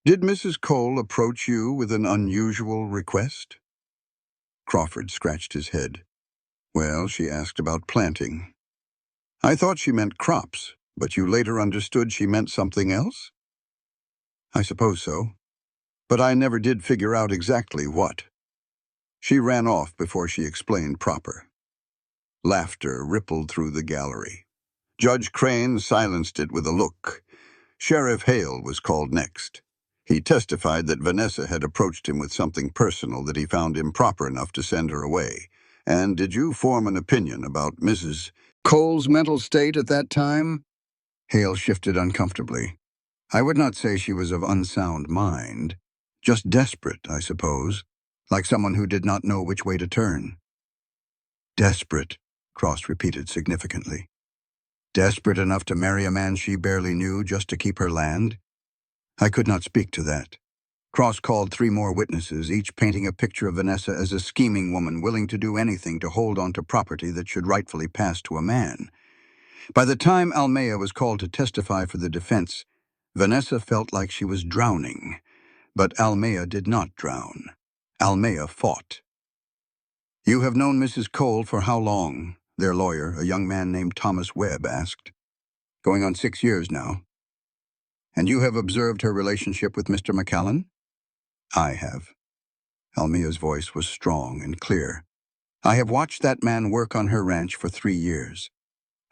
"Did Mrs. Cole approach you with an unusual request?" Crawford scratched his head. "Well, she asked about planting. I thought she meant crops, but you later understood she meant something else?" "I suppose so. But I never did figure out exactly what." She ran off before she explained proper. Laughter rippled through the gallery. Judge Crane silenced it with a look. Sheriff Hale was called next. He testified that Vanessa had approached him with something personal that he found improper enough to send her away. "And did you form an opinion about Mrs. Cole's mental state at that time?" Hale shifted uncomfortably. "I would not say she was of unsound mind. Just desperate, I suppose, like someone who did not know which way to turn." "Desperate," Cross repeated significantly. "Desperate enough to marry a man she barely knew just to keep her land?" I could not speak to that. Cross called 3 more witnesses, each painting a picture of Vanessa as a scheming woman willing to do anything to hold on to property that should rightfully pass to a man. By the time Almea was called to testify for the defense, Vanessa felt like she was drowning. But Almea did not drown. Almea fought. "You have known Mrs. Cole for how long?" their lawyer, a young man named Thomas Webb, asked. "Going on 6 years now." "And you have observed her relationship with Mr. McCallan?" "I have." Almea's voice was strong and clear. "I have watched that man work on her ranch for 3 years.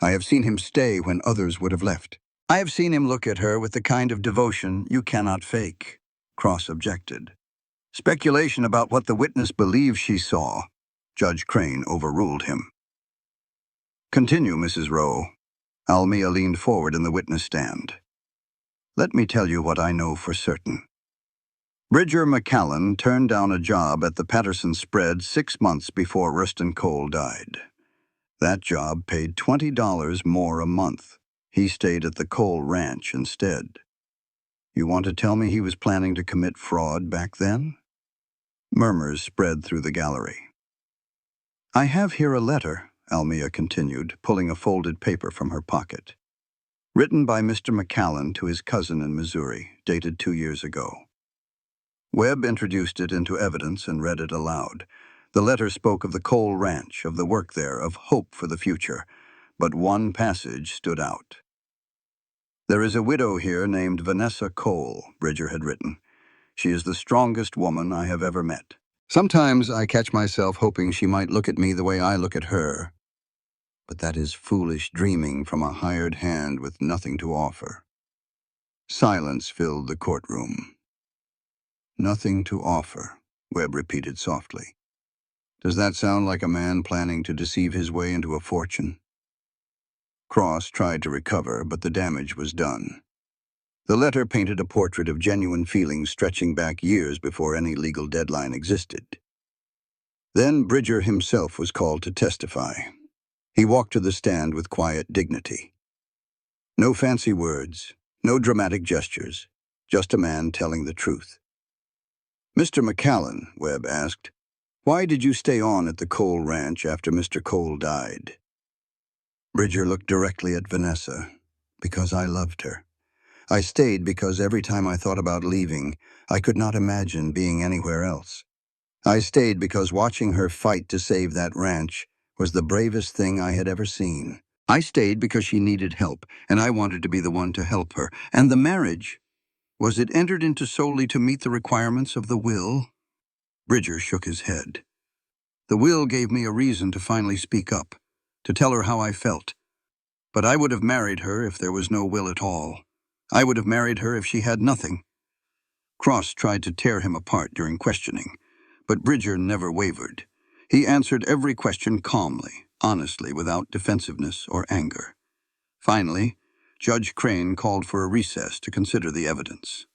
I have seen him stay when others would have left. I have seen him look at her with the kind of devotion you cannot fake," Cross objected. "Speculation about what the witness believes she saw." Judge Crane overruled him. "Continue, Mrs. Rowe." Almea leaned forward in the witness stand. Let me tell you what I know for certain. Bridger McCallan turned down a job at the Patterson spread 6 months before Rustin Cole died. That job paid $20 more a month. He stayed at the Cole Ranch instead. You want to tell me he was planning to commit fraud back then? Murmurs spread through the gallery. I have here a letter, Almia continued, pulling a folded paper from her pocket. Written by Mr. McCallan to his cousin in Missouri, dated 2 years ago. Webb introduced it into evidence and read it aloud. The letter spoke of the Cole Ranch, of the work there, of hope for the future. But one passage stood out. There is a widow here named Vanessa Cole, Bridger had written. She is the strongest woman I have ever met. Sometimes I catch myself hoping she might look at me the way I look at her. But that is foolish dreaming from a hired hand with nothing to offer. Silence filled the courtroom. Nothing to offer, Webb repeated softly. Does that sound like a man planning to deceive his way into a fortune? Cross tried to recover, but the damage was done. The letter painted a portrait of genuine feelings stretching back years before any legal deadline existed. Then Bridger himself was called to testify. He walked to the stand with quiet dignity. No fancy words, no dramatic gestures, just a man telling the truth. Mr. McCallan, Webb asked, why did you stay on at the Cole Ranch after Mr. Cole died? Bridger looked directly at Vanessa. Because I loved her. I stayed because every time I thought about leaving, I could not imagine being anywhere else. I stayed because watching her fight to save that ranch was the bravest thing I had ever seen. I stayed because she needed help, and I wanted to be the one to help her. And the marriage, was it entered into solely to meet the requirements of the will? Bridger shook his head. The will gave me a reason to finally speak up, to tell her how I felt. But I would have married her if there was no will at all. I would have married her if she had nothing. Cross tried to tear him apart during questioning, but Bridger never wavered. He answered every question calmly, honestly, without defensiveness or anger. Finally, Judge Crane called for a recess to consider the evidence.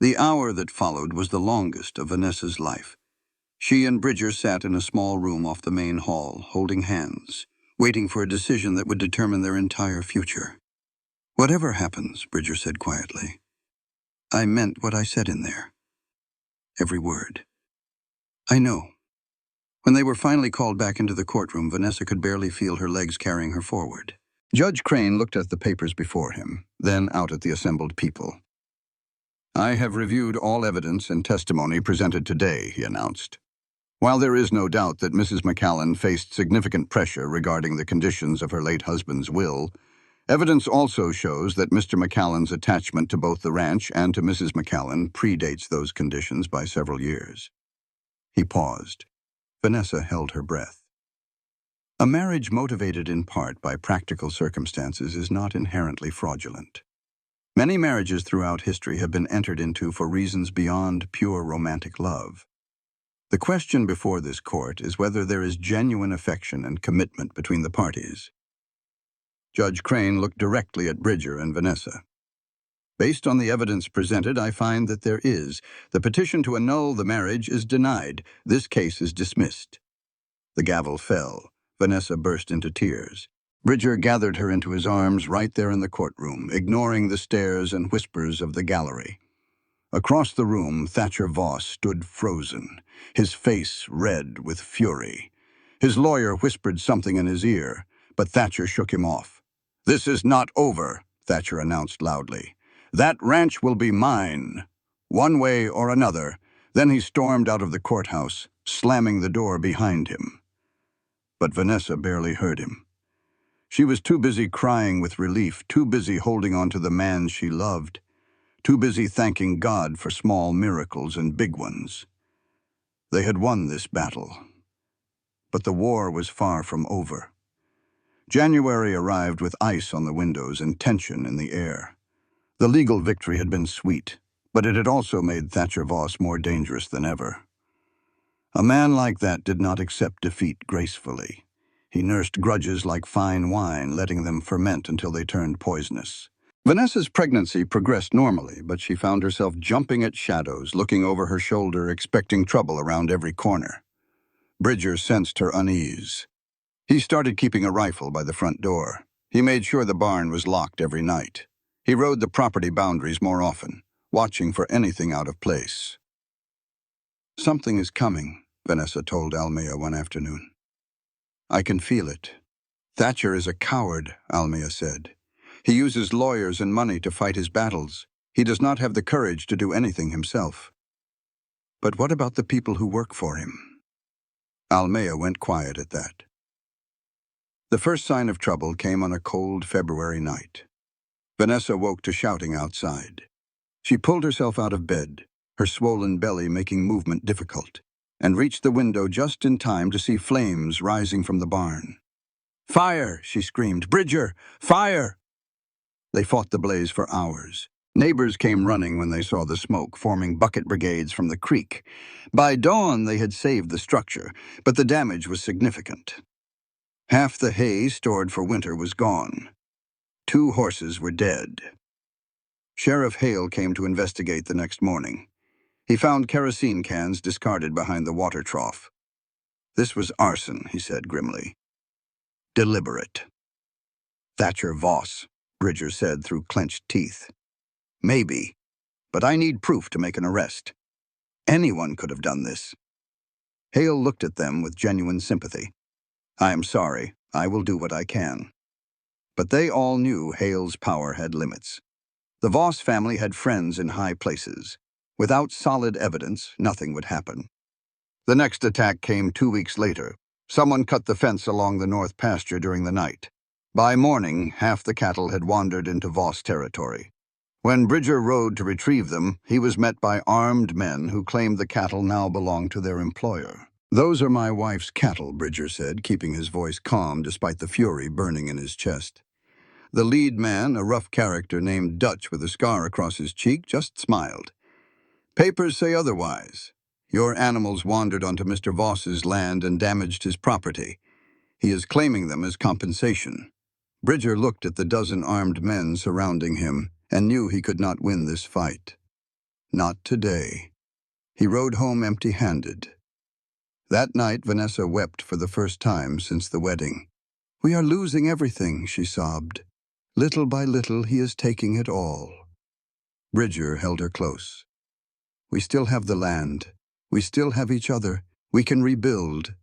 The hour that followed was the longest of Vanessa's life. She and Bridger sat in a small room off the main hall, holding hands, waiting for a decision that would determine their entire future. Whatever happens, Bridger said quietly, I meant what I said in there. Every word. I know. When they were finally called back into the courtroom, Vanessa could barely feel her legs carrying her forward. Judge Crane looked at the papers before him, then out at the assembled people. I have reviewed all evidence and testimony presented today, he announced. While there is no doubt that Mrs. McCallan faced significant pressure regarding the conditions of her late husband's will, evidence also shows that Mr. McCallan's attachment to both the ranch and to Mrs. McCallan predates those conditions by several years. He paused. Vanessa held her breath. A marriage motivated in part by practical circumstances is not inherently fraudulent. Many marriages throughout history have been entered into for reasons beyond pure romantic love. The question before this court is whether there is genuine affection and commitment between the parties. Judge Crane looked directly at Bridger and Vanessa. Based on the evidence presented, I find that there is. The petition to annul the marriage is denied. This case is dismissed. The gavel fell. Vanessa burst into tears. Bridger gathered her into his arms right there in the courtroom, ignoring the stares and whispers of the gallery. Across the room, Thatcher Voss stood frozen, his face red with fury. His lawyer whispered something in his ear, but Thatcher shook him off. This is not over, Thatcher announced loudly. That ranch will be mine, one way or another. Then he stormed out of the courthouse, slamming the door behind him. But Vanessa barely heard him. She was too busy crying with relief, too busy holding on to the man she loved. Too busy thanking God for small miracles and big ones. They had won this battle. But the war was far from over. January arrived with ice on the windows and tension in the air. The legal victory had been sweet, but it had also made Thatcher Voss more dangerous than ever. A man like that did not accept defeat gracefully. He nursed grudges like fine wine, letting them ferment until they turned poisonous. Vanessa's pregnancy progressed normally, but she found herself jumping at shadows, looking over her shoulder, expecting trouble around every corner. Bridger sensed her unease. He started keeping a rifle by the front door. He made sure the barn was locked every night. He rode the property boundaries more often, watching for anything out of place. "Something is coming," Vanessa told Almea one afternoon. "I can feel it." "Thatcher is a coward," Almea said. "He uses lawyers and money to fight his battles. He does not have the courage to do anything himself." "But what about the people who work for him?" Almea went quiet at that. The first sign of trouble came on a cold February night. Vanessa woke to shouting outside. She pulled herself out of bed, her swollen belly making movement difficult, and reached the window just in time to see flames rising from the barn. "Fire!" she screamed. "Bridger! Fire!" They fought the blaze for hours. Neighbors came running when they saw the smoke, forming bucket brigades from the creek. By dawn, they had saved the structure, but the damage was significant. Half the hay stored for winter was gone. 2 horses were dead. Sheriff Hale came to investigate the next morning. He found kerosene cans discarded behind the water trough. "This was arson," he said grimly. "Deliberate." "Thatcher Voss," Bridger said through clenched teeth. "Maybe, but I need proof to make an arrest. Anyone could have done this." Hale looked at them with genuine sympathy. "I am sorry. I will do what I can." But they all knew Hale's power had limits. The Voss family had friends in high places. Without solid evidence, nothing would happen. The next attack came 2 weeks later. Someone cut the fence along the north pasture during the night. By morning, half the cattle had wandered into Voss territory. When Bridger rode to retrieve them, he was met by armed men who claimed the cattle now belonged to their employer. "Those are my wife's cattle," Bridger said, keeping his voice calm despite the fury burning in his chest. The lead man, a rough character named Dutch with a scar across his cheek, just smiled. "Papers say otherwise. Your animals wandered onto Mr. Voss's land and damaged his property. He is claiming them as compensation." Bridger looked at the dozen armed men surrounding him and knew he could not win this fight. Not today. He rode home empty-handed. That night, Vanessa wept for the first time since the wedding. "We are losing everything," she sobbed. "Little by little, he is taking it all." Bridger held her close. "We still have the land. We still have each other. We can rebuild."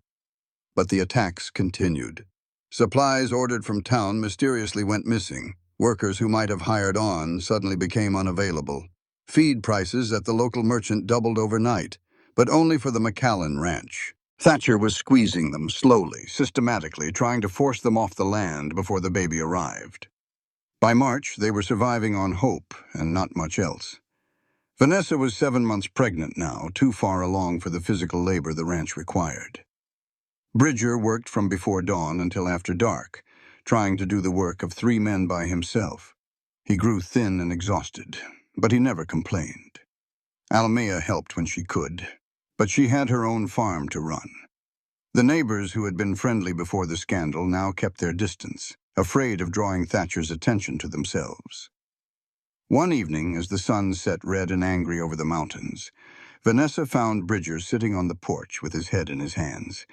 But the attacks continued. Supplies ordered from town mysteriously went missing. Workers who might have hired on suddenly became unavailable. Feed prices at the local merchant doubled overnight, but only for the McAllen ranch. Thatcher was squeezing them slowly, systematically, trying to force them off the land before the baby arrived. By March, they were surviving on hope and not much else. Vanessa was 7 months pregnant now, too far along for the physical labor the ranch required. Bridger worked from before dawn until after dark, trying to do the work of 3 men by himself. He grew thin and exhausted, but he never complained. Almea helped when she could, but she had her own farm to run. The neighbors who had been friendly before the scandal now kept their distance, afraid of drawing Thatcher's attention to themselves. One evening, as the sun set red and angry over the mountains, Vanessa found Bridger sitting on the porch with his head in his hands.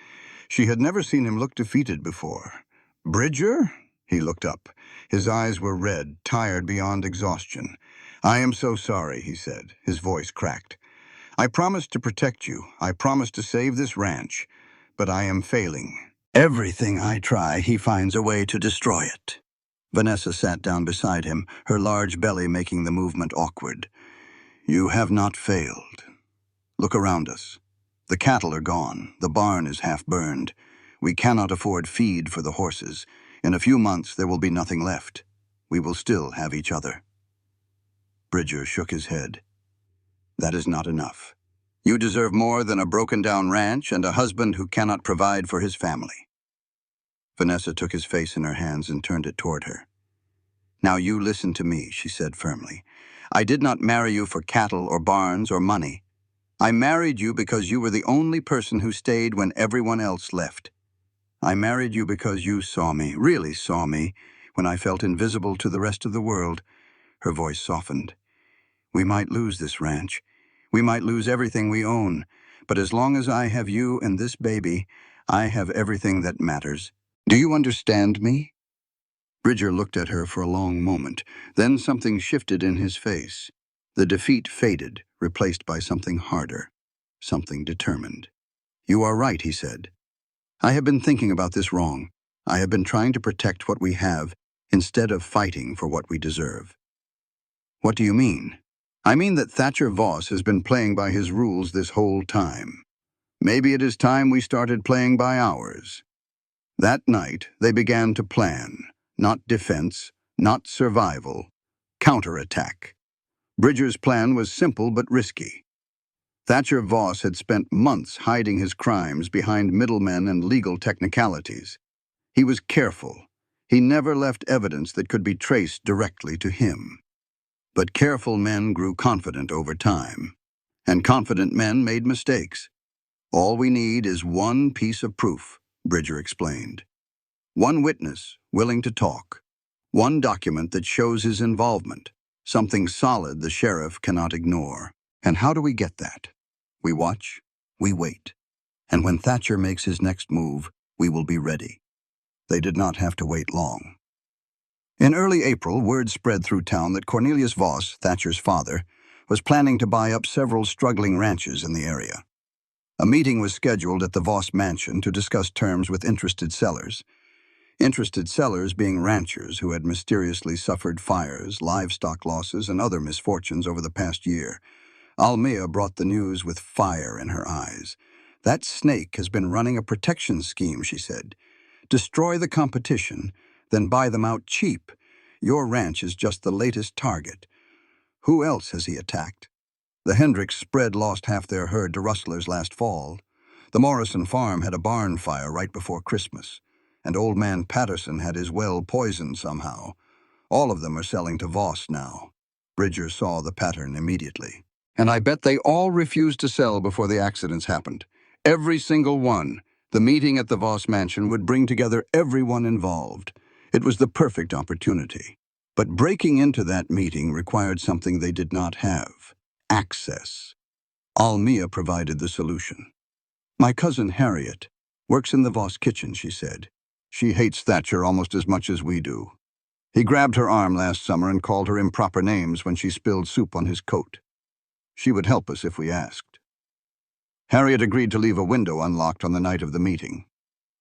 She had never seen him look defeated before. "Bridger?" He looked up. His eyes were red, tired beyond exhaustion. "I am so sorry," he said, his voice cracked. "I promised to protect you. I promised to save this ranch. But I am failing. Everything I try, he finds a way to destroy it." Vanessa sat down beside him, her large belly making the movement awkward. "You have not failed. Look around us. The cattle are gone. The barn is half burned. We cannot afford feed for the horses. In a few months, there will be nothing left. We will still have each other." Bridger shook his head. "That is not enough. You deserve more than a broken-down ranch and a husband who cannot provide for his family." Vanessa took his face in her hands and turned it toward her. "Now you listen to me," she said firmly. "I did not marry you for cattle or barns or money. I married you because you were the only person who stayed when everyone else left. I married you because you saw me, really saw me, when I felt invisible to the rest of the world. Her voice softened. "We might lose this ranch. We might lose everything we own. But as long as I have you and this baby, I have everything that matters. Do you understand me?" Bridger looked at her for a long moment. Then something shifted in his face. The defeat faded, replaced by something harder, something determined. "You are right," he said. "I have been thinking about this wrong. I have been trying to protect what we have instead of fighting for what we deserve." "What do you mean?" "I mean that Thatcher Voss has been playing by his rules this whole time. Maybe it is time we started playing by ours." That night, they began to plan. Not defense, not survival, counterattack. Bridger's plan was simple but risky. Thatcher Voss had spent months hiding his crimes behind middlemen and legal technicalities. He was careful. He never left evidence that could be traced directly to him. But careful men grew confident over time, and confident men made mistakes. "All we need is one piece of proof," Bridger explained. "One witness willing to talk. One document that shows his involvement. Something solid the sheriff cannot ignore. And how do we get that? We watch, we wait. And when Thatcher makes his next move, we will be ready." They did not have to wait long. In early April, word spread through town that Cornelius Voss, Thatcher's father, was planning to buy up several struggling ranches in the area. A meeting was scheduled at the Voss mansion to discuss terms with interested sellers. Interested sellers being ranchers who had mysteriously suffered fires, livestock losses, and other misfortunes over the past year. Almia brought the news with fire in her eyes. "That snake has been running a protection scheme," she said. "Destroy the competition, then buy them out cheap. Your ranch is just the latest target. Who else has he attacked? The Hendricks spread lost half their herd to rustlers last fall. The Morrison farm had a barn fire right before Christmas. And old man Patterson had his well poisoned somehow. All of them are selling to Voss now." Bridger saw the pattern immediately. "And I bet they all refused to sell before the accidents happened. Every single one. The meeting at the Voss mansion would bring together everyone involved. It was the perfect opportunity. But breaking into that meeting required something they did not have: access. Almia provided the solution. "My cousin Harriet works in the Voss kitchen," she said. "She hates Thatcher almost as much as we do. He grabbed her arm last summer and called her improper names when she spilled soup on his coat. She would help us if we asked." Harriet agreed to leave a window unlocked on the night of the meeting.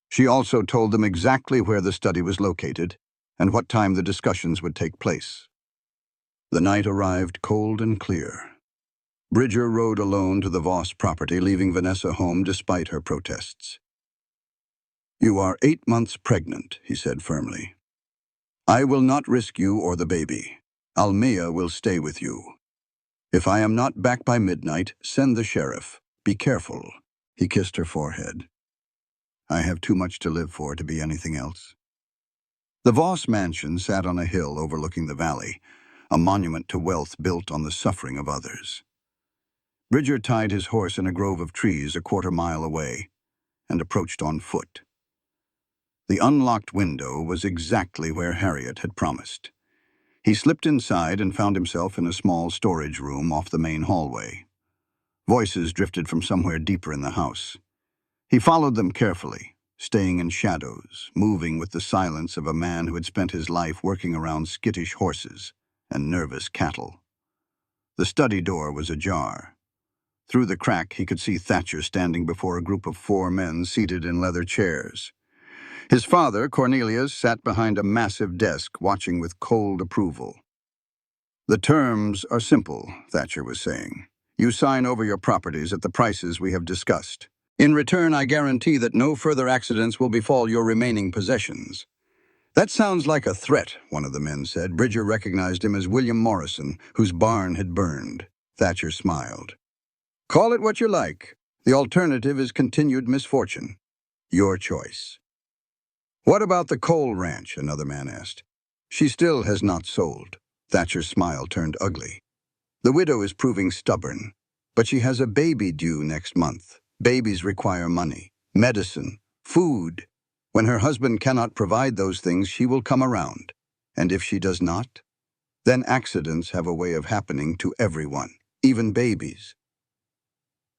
She also told them exactly where the study was located and what time the discussions would take place. The night arrived cold and clear. Bridger rode alone to the Voss property, leaving Vanessa home despite her protests. "You are 8 months pregnant," he said firmly. "I will not risk you or the baby. Almia will stay with you. If I am not back by midnight, send the sheriff. Be careful." He kissed her forehead. "I have too much to live for to be anything else." The Voss mansion sat on a hill overlooking the valley, a monument to wealth built on the suffering of others. Bridger tied his horse in a grove of trees a quarter-mile away and approached on foot. The unlocked window was exactly where Harriet had promised. He slipped inside and found himself in a small storage room off the main hallway. Voices drifted from somewhere deeper in the house. He followed them carefully, staying in shadows, moving with the silence of a man who had spent his life working around skittish horses and nervous cattle. The study door was ajar. Through the crack, he could see Thatcher standing before a group of 4 men seated in leather chairs. His father, Cornelius, sat behind a massive desk, watching with cold approval. "The terms are simple," Thatcher was saying. "You sign over your properties at the prices we have discussed. In return, I guarantee that no further accidents will befall your remaining possessions." "That sounds like a threat," one of the men said. Bridger recognized him as William Morrison, whose barn had burned. Thatcher smiled. "Call it what you like. The alternative is continued misfortune. Your choice." "What about the coal ranch?" another man asked. "She still has not sold." Thatcher's smile turned ugly. "The widow is proving stubborn, but she has a baby due next month. Babies require money, medicine, food. When her husband cannot provide those things, she will come around. And if she does not, Then accidents have a way of happening to everyone, even babies.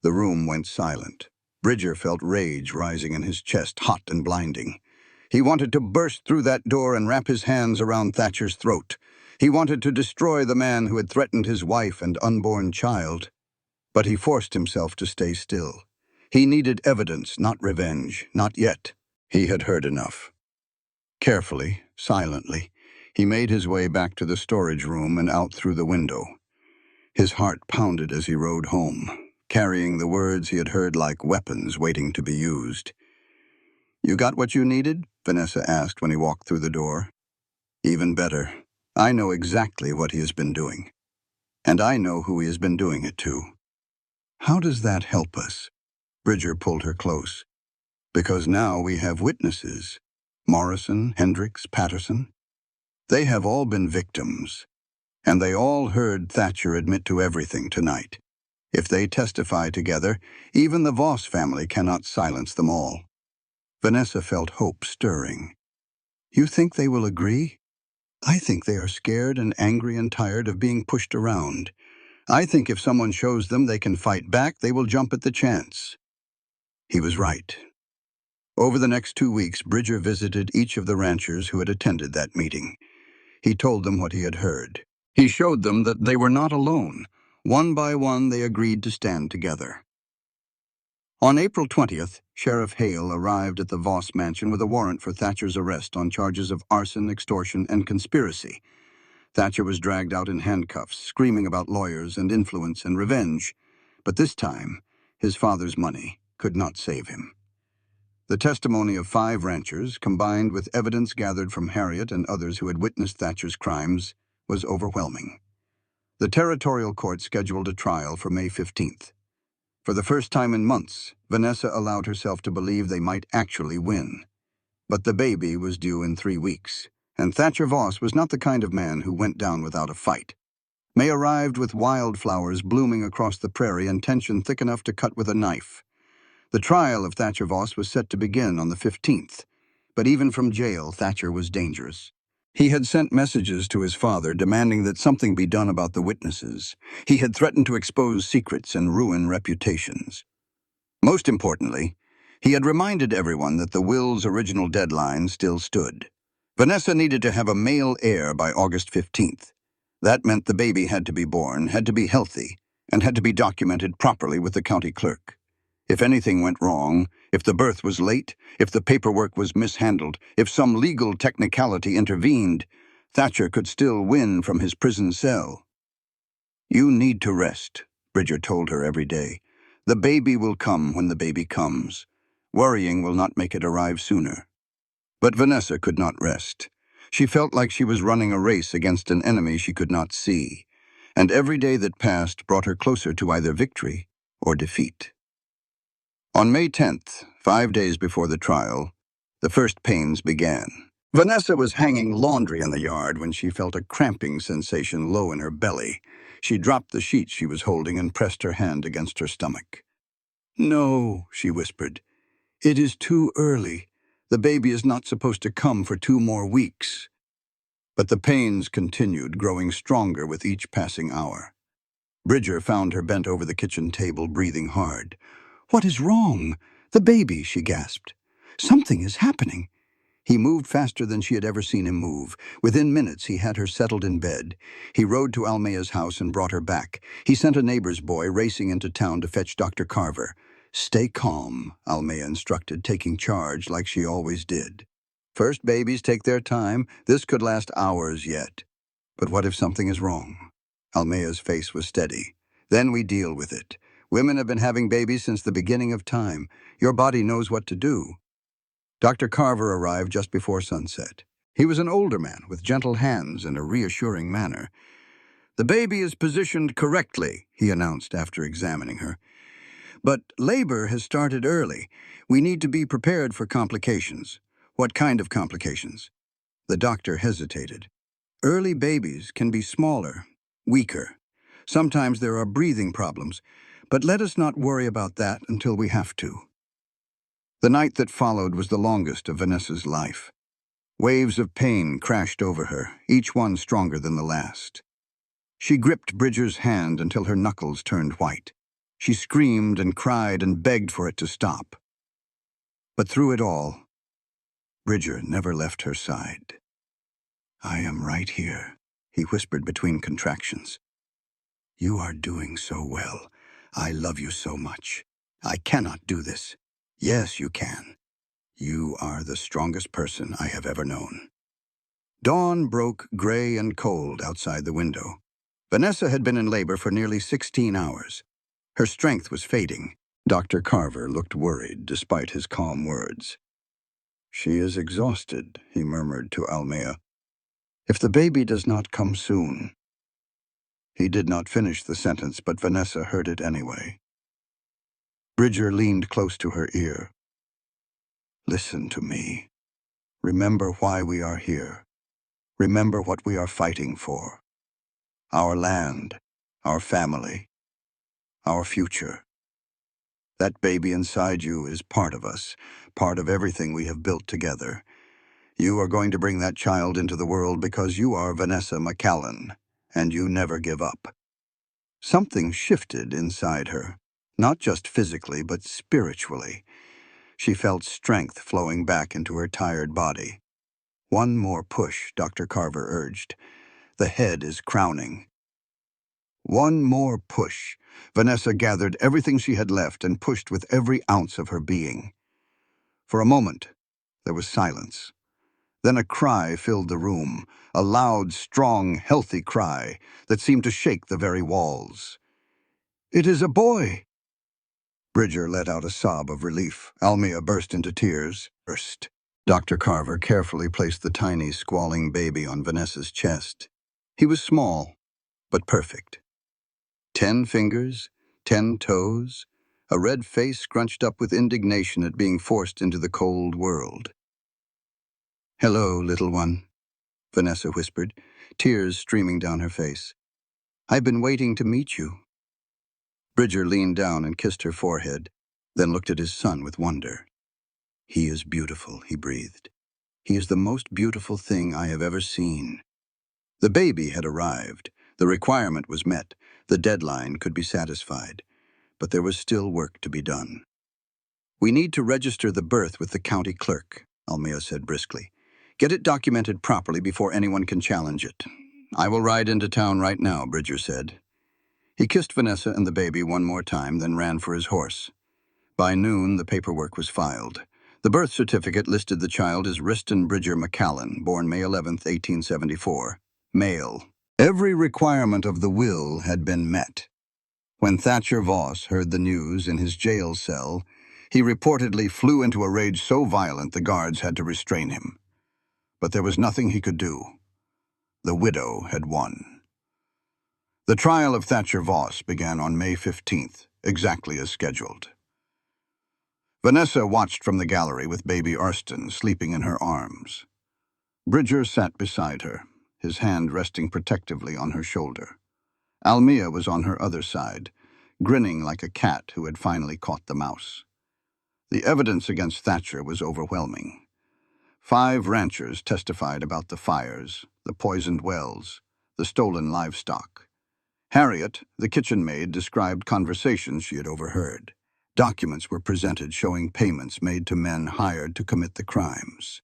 The room went silent. Bridger felt rage rising in his chest, hot and blinding. He wanted to burst through that door and wrap his hands around Thatcher's throat. He wanted to destroy the man who had threatened his wife and unborn child. But he forced himself to stay still. He needed evidence, not revenge, not yet. He had heard enough. Carefully, silently, he made his way back to the storage room and out through the window. His heart pounded as he rode home, carrying the words he had heard like weapons waiting to be used. "You got what you needed?" Vanessa asked when he walked through the door. "Even better. I know exactly what he has been doing. And I know who he has been doing it to." "How does that help us?" Bridger pulled her close. "Because now we have witnesses. Morrison, Hendricks, Patterson. They have all been victims. And they all heard Thatcher admit to everything tonight. If they testify together, even the Voss family cannot silence them all." Vanessa felt hope stirring. "You think they will agree?" "I think they are scared and angry and tired of being pushed around. I think if someone shows them they can fight back, they will jump at the chance." He was right. Over the next 2 weeks, Bridger visited each of the ranchers who had attended that meeting. He told them what he had heard. He showed them that they were not alone. One by one, they agreed to stand together. On April 20th, Sheriff Heir arrived at the Voss mansion with a warrant for Thatcher's arrest on charges of arson, extortion, and conspiracy. Thatcher was dragged out in handcuffs, screaming about lawyers and influence and revenge. But this time, his father's money could not save him. The testimony of 5 ranchers, combined with evidence gathered from Harriet and others who had witnessed Thatcher's crimes, was overwhelming. The territorial court scheduled a trial for May 15th. For the first time in months, Vanessa allowed herself to believe they might actually win. But the baby was due in 3 weeks, and Thatcher Voss was not the kind of man who went down without a fight. May arrived with wildflowers blooming across the prairie and tension thick enough to cut with a knife. The trial of Thatcher Voss was set to begin on the 15th, but even from jail, Thatcher was dangerous. He had sent messages to his father demanding that something be done about the witnesses. He had threatened to expose secrets and ruin reputations. Most importantly, he had reminded everyone that the will's original deadline still stood. Vanessa needed to have a male heir by August 15th. That meant the baby had to be born, had to be healthy, and had to be documented properly with the county clerk. If anything went wrong, if the birth was late, if the paperwork was mishandled, if some legal technicality intervened, Thatcher could still win from his prison cell. "You need to rest," Bridger told her every day. "The baby will come when the baby comes. Worrying will not make it arrive sooner." But Vanessa could not rest. She felt like she was running a race against an enemy she could not see, and every day that passed brought her closer to either victory or defeat. On May 10th, 5 days before the trial, the first pains began. Vanessa was hanging laundry in the yard when she felt a cramping sensation low in her belly. She dropped the sheet she was holding and pressed her hand against her stomach. "No," she whispered. "It is too early. The baby is not supposed to come for 2 more weeks." But the pains continued, growing stronger with each passing hour. Bridger found her bent over the kitchen table, breathing hard. "What is wrong?" "The baby," she gasped. "Something is happening." He moved faster than she had ever seen him move. Within minutes, he had her settled in bed. He rode to Almea's house and brought her back. He sent a neighbor's boy racing into town to fetch Dr. Carver. "Stay calm," Almea instructed, taking charge like she always did. "First babies take their time. This could last hours yet." "But what if something is wrong?" Almea's face was steady. "Then we deal with it. Women have been having babies since the beginning of time. Your body knows what to do." Dr. Carver arrived just before sunset. He was an older man with gentle hands and a reassuring manner. "The baby is positioned correctly," he announced after examining her. "But labor has started early. We need to be prepared for complications." "What kind of complications?" The doctor hesitated. "Early babies can be smaller, weaker. Sometimes there are breathing problems, but let us not worry about that until we have to." The night that followed was the longest of Vanessa's life. Waves of pain crashed over her, each one stronger than the last. She gripped Bridger's hand until her knuckles turned white. She screamed and cried and begged for it to stop. But through it all, Bridger never left her side. "I am right here," he whispered between contractions. "You are doing so well. I love you so much. I cannot do this." "Yes, you can. You are the strongest person I have ever known." Dawn broke gray and cold outside the window. Vanessa had been in labor for nearly 16 hours. Her strength was fading. Dr. Carver looked worried despite his calm words. "She is exhausted," he murmured to Almea. "If the baby does not come soon—" He did not finish the sentence, but Vanessa heard it anyway. Bridger leaned close to her ear. "Listen to me. Remember why we are here. Remember what we are fighting for. Our land, our family, our future. That baby inside you is part of us, part of everything we have built together. You are going to bring that child into the world because you are Vanessa McCallan, and you never give up." Something shifted inside her, not just physically, but spiritually. She felt strength flowing back into her tired body. "One more push," Dr. Carver urged. "The head is crowning." One more push. Vanessa gathered everything she had left and pushed with every ounce of her being. For a moment, there was silence. Then a cry filled the room, a loud, strong, healthy cry that seemed to shake the very walls. "It is a boy!" Bridger let out a sob of relief. Almea burst into tears. Burst. Dr. Carver carefully placed the tiny, squalling baby on Vanessa's chest. He was small, but perfect. 10 fingers, 10 toes, a red face scrunched up with indignation at being forced into the cold world. "Hello, little one," Vanessa whispered, tears streaming down her face. "I've been waiting to meet you." Bridger leaned down and kissed her forehead, then looked at his son with wonder. "He is beautiful," he breathed. "He is the most beautiful thing I have ever seen." The baby had arrived. The requirement was met. The deadline could be satisfied. But there was still work to be done. "We need to register the birth with the county clerk," Almea said briskly. "Get it documented properly before anyone can challenge it." "I will ride into town right now," Bridger said. He kissed Vanessa and the baby one more time, then ran for his horse. By noon, the paperwork was filed. The birth certificate listed the child as Riston Bridger McCallan, born May 11, 1874. Male. Every requirement of the will had been met. When Thatcher Voss heard the news in his jail cell, he reportedly flew into a rage so violent the guards had to restrain him. But there was nothing he could do. The widow had won. The trial of Thatcher Voss began on May 15th, exactly as scheduled. Vanessa watched from the gallery with baby Arston sleeping in her arms. Bridger sat beside her, his hand resting protectively on her shoulder. Almea was on her other side, grinning like a cat who had finally caught the mouse. The evidence against Thatcher was overwhelming. 5 ranchers testified about the fires, the poisoned wells, the stolen livestock. Harriet, the kitchen maid, described conversations she had overheard. Documents were presented showing payments made to men hired to commit the crimes.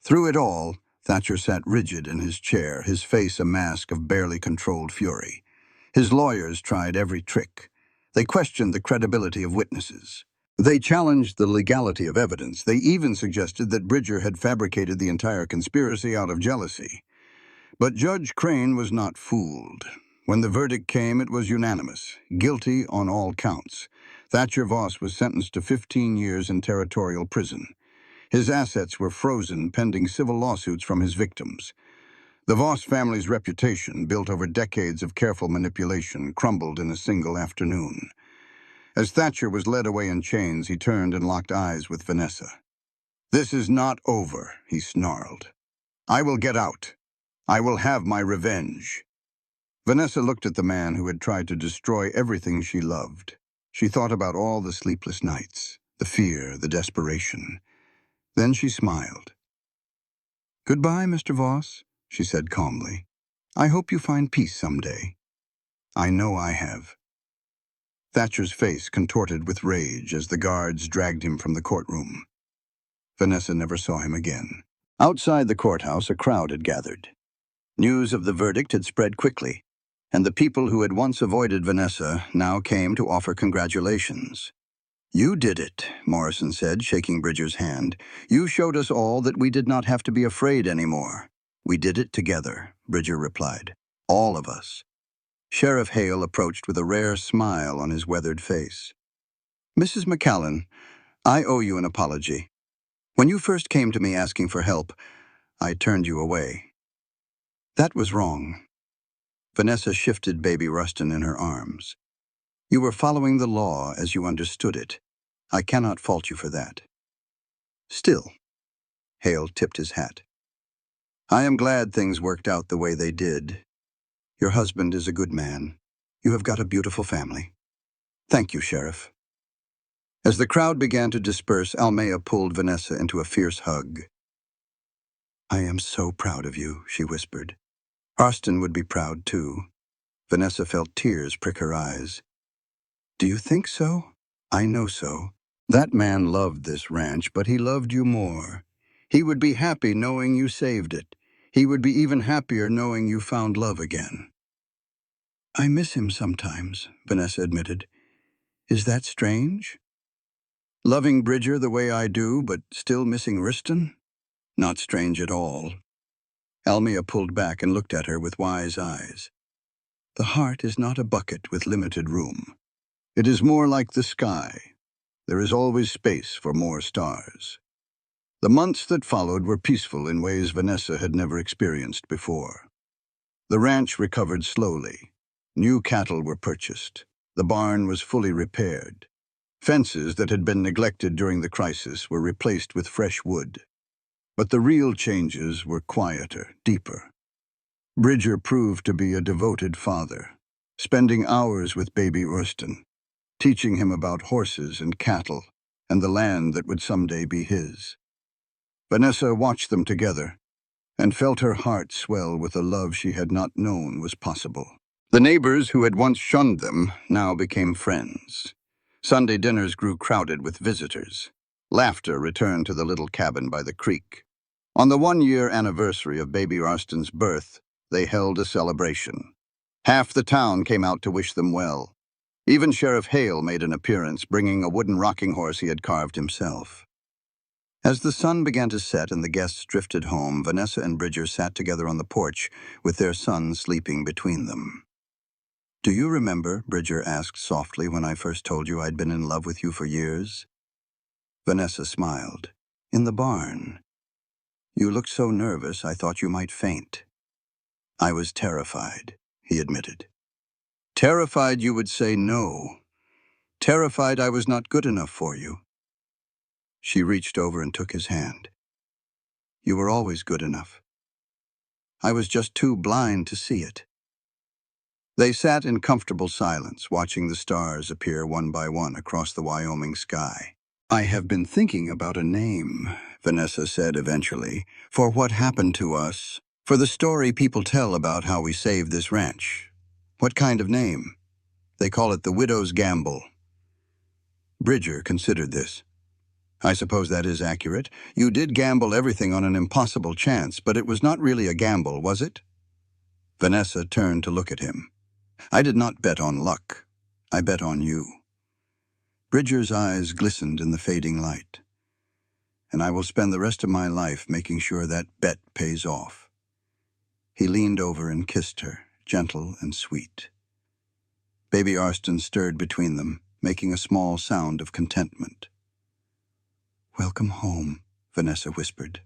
Through it all, Thatcher sat rigid in his chair, his face a mask of barely controlled fury. His lawyers tried every trick. They questioned the credibility of witnesses. They challenged the legality of evidence. They even suggested that Bridger had fabricated the entire conspiracy out of jealousy. But Judge Crane was not fooled. When the verdict came, it was unanimous, guilty on all counts. Thatcher Voss was sentenced to 15 years in territorial prison. His assets were frozen pending civil lawsuits from his victims. The Voss family's reputation, built over decades of careful manipulation, crumbled in a single afternoon. As Thatcher was led away in chains, he turned and locked eyes with Vanessa. "This is not over," he snarled. "I will get out. I will have my revenge." Vanessa looked at the man who had tried to destroy everything she loved. She thought about all the sleepless nights, the fear, the desperation. Then she smiled. Goodbye, Mr. Voss, she said calmly. I hope you find peace someday. I know I have. Thatcher's face contorted with rage as the guards dragged him from the courtroom. Vanessa never saw him again. Outside the courthouse, a crowd had gathered. News of the verdict had spread quickly, and the people who had once avoided Vanessa now came to offer congratulations. You did it, Morrison said, shaking Bridger's hand. You showed us all that we did not have to be afraid anymore. We did it together, Bridger replied. All of us. Sheriff Hale approached with a rare smile on his weathered face. Mrs. McCallan, I owe you an apology. When you first came to me asking for help, I turned you away. That was wrong. Vanessa shifted baby Rustin in her arms. You were following the law as you understood it. I cannot fault you for that. Still, Hale tipped his hat. I am glad things worked out the way they did. Your husband is a good man. You have got a beautiful family. Thank you, Sheriff. As the crowd began to disperse, Almea pulled Vanessa into a fierce hug. I am so proud of you, she whispered. Austin would be proud, too. Vanessa felt tears prick her eyes. Do you think so? I know so. That man loved this ranch, but he loved you more. He would be happy knowing you saved it. He would be even happier knowing you found love again. I miss him sometimes, Vanessa admitted. Is that strange? Loving Bridger the way I do, but still missing Riston? Not strange at all. Almea pulled back and looked at her with wise eyes. The heart is not a bucket with limited room. It is more like the sky. There is always space for more stars. The months that followed were peaceful in ways Vanessa had never experienced before. The ranch recovered slowly. New cattle were purchased. The barn was fully repaired. Fences that had been neglected during the crisis were replaced with fresh wood. But the real changes were quieter, deeper. Bridger proved to be a devoted father, spending hours with baby Rustin, teaching him about horses and cattle and the land that would someday be his. Vanessa watched them together and felt her heart swell with a love she had not known was possible. The neighbors who had once shunned them now became friends. Sunday dinners grew crowded with visitors. Laughter returned to the little cabin by the creek. On the 1-year anniversary of baby Rustin's birth, they held a celebration. Half the town came out to wish them well. Even Sheriff Hale made an appearance, bringing a wooden rocking horse he had carved himself. As the sun began to set and the guests drifted home, Vanessa and Bridger sat together on the porch, with their son sleeping between them. Do you remember, Bridger asked softly, when I first told you I'd been in love with you for years? Vanessa smiled. In the barn. You looked so nervous I thought you might faint. I was terrified, he admitted. Terrified you would say no. Terrified I was not good enough for you. She reached over and took his hand. You were always good enough. I was just too blind to see it. They sat in comfortable silence, watching the stars appear one by one across the Wyoming sky. I have been thinking about a name, Vanessa said eventually, for what happened to us, for the story people tell about how we saved this ranch. What kind of name? They call it the Widow's Gamble. Bridger considered this. I suppose that is accurate. You did gamble everything on an impossible chance, but it was not really a gamble, was it? Vanessa turned to look at him. I did not bet on luck. I bet on you. Bridger's eyes glistened in the fading light. And I will spend the rest of my life making sure that bet pays off. He leaned over and kissed her, gentle and sweet. Baby Arston stirred between them, making a small sound of contentment. Welcome home, Vanessa whispered,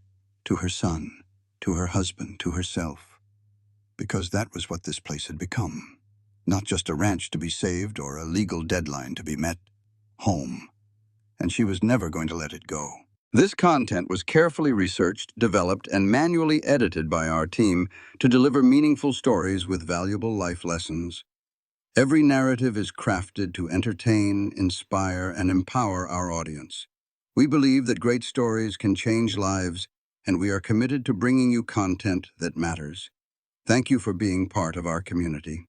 to her son, to her husband, to herself. Because that was what this place had become. Not just a ranch to be saved or a legal deadline to be met. Home. And she was never going to let it go. This content was carefully researched, developed, and manually edited by our team to deliver meaningful stories with valuable life lessons. Every narrative is crafted to entertain, inspire, and empower our audience. We believe that great stories can change lives, and we are committed to bringing you content that matters. Thank you for being part of our community.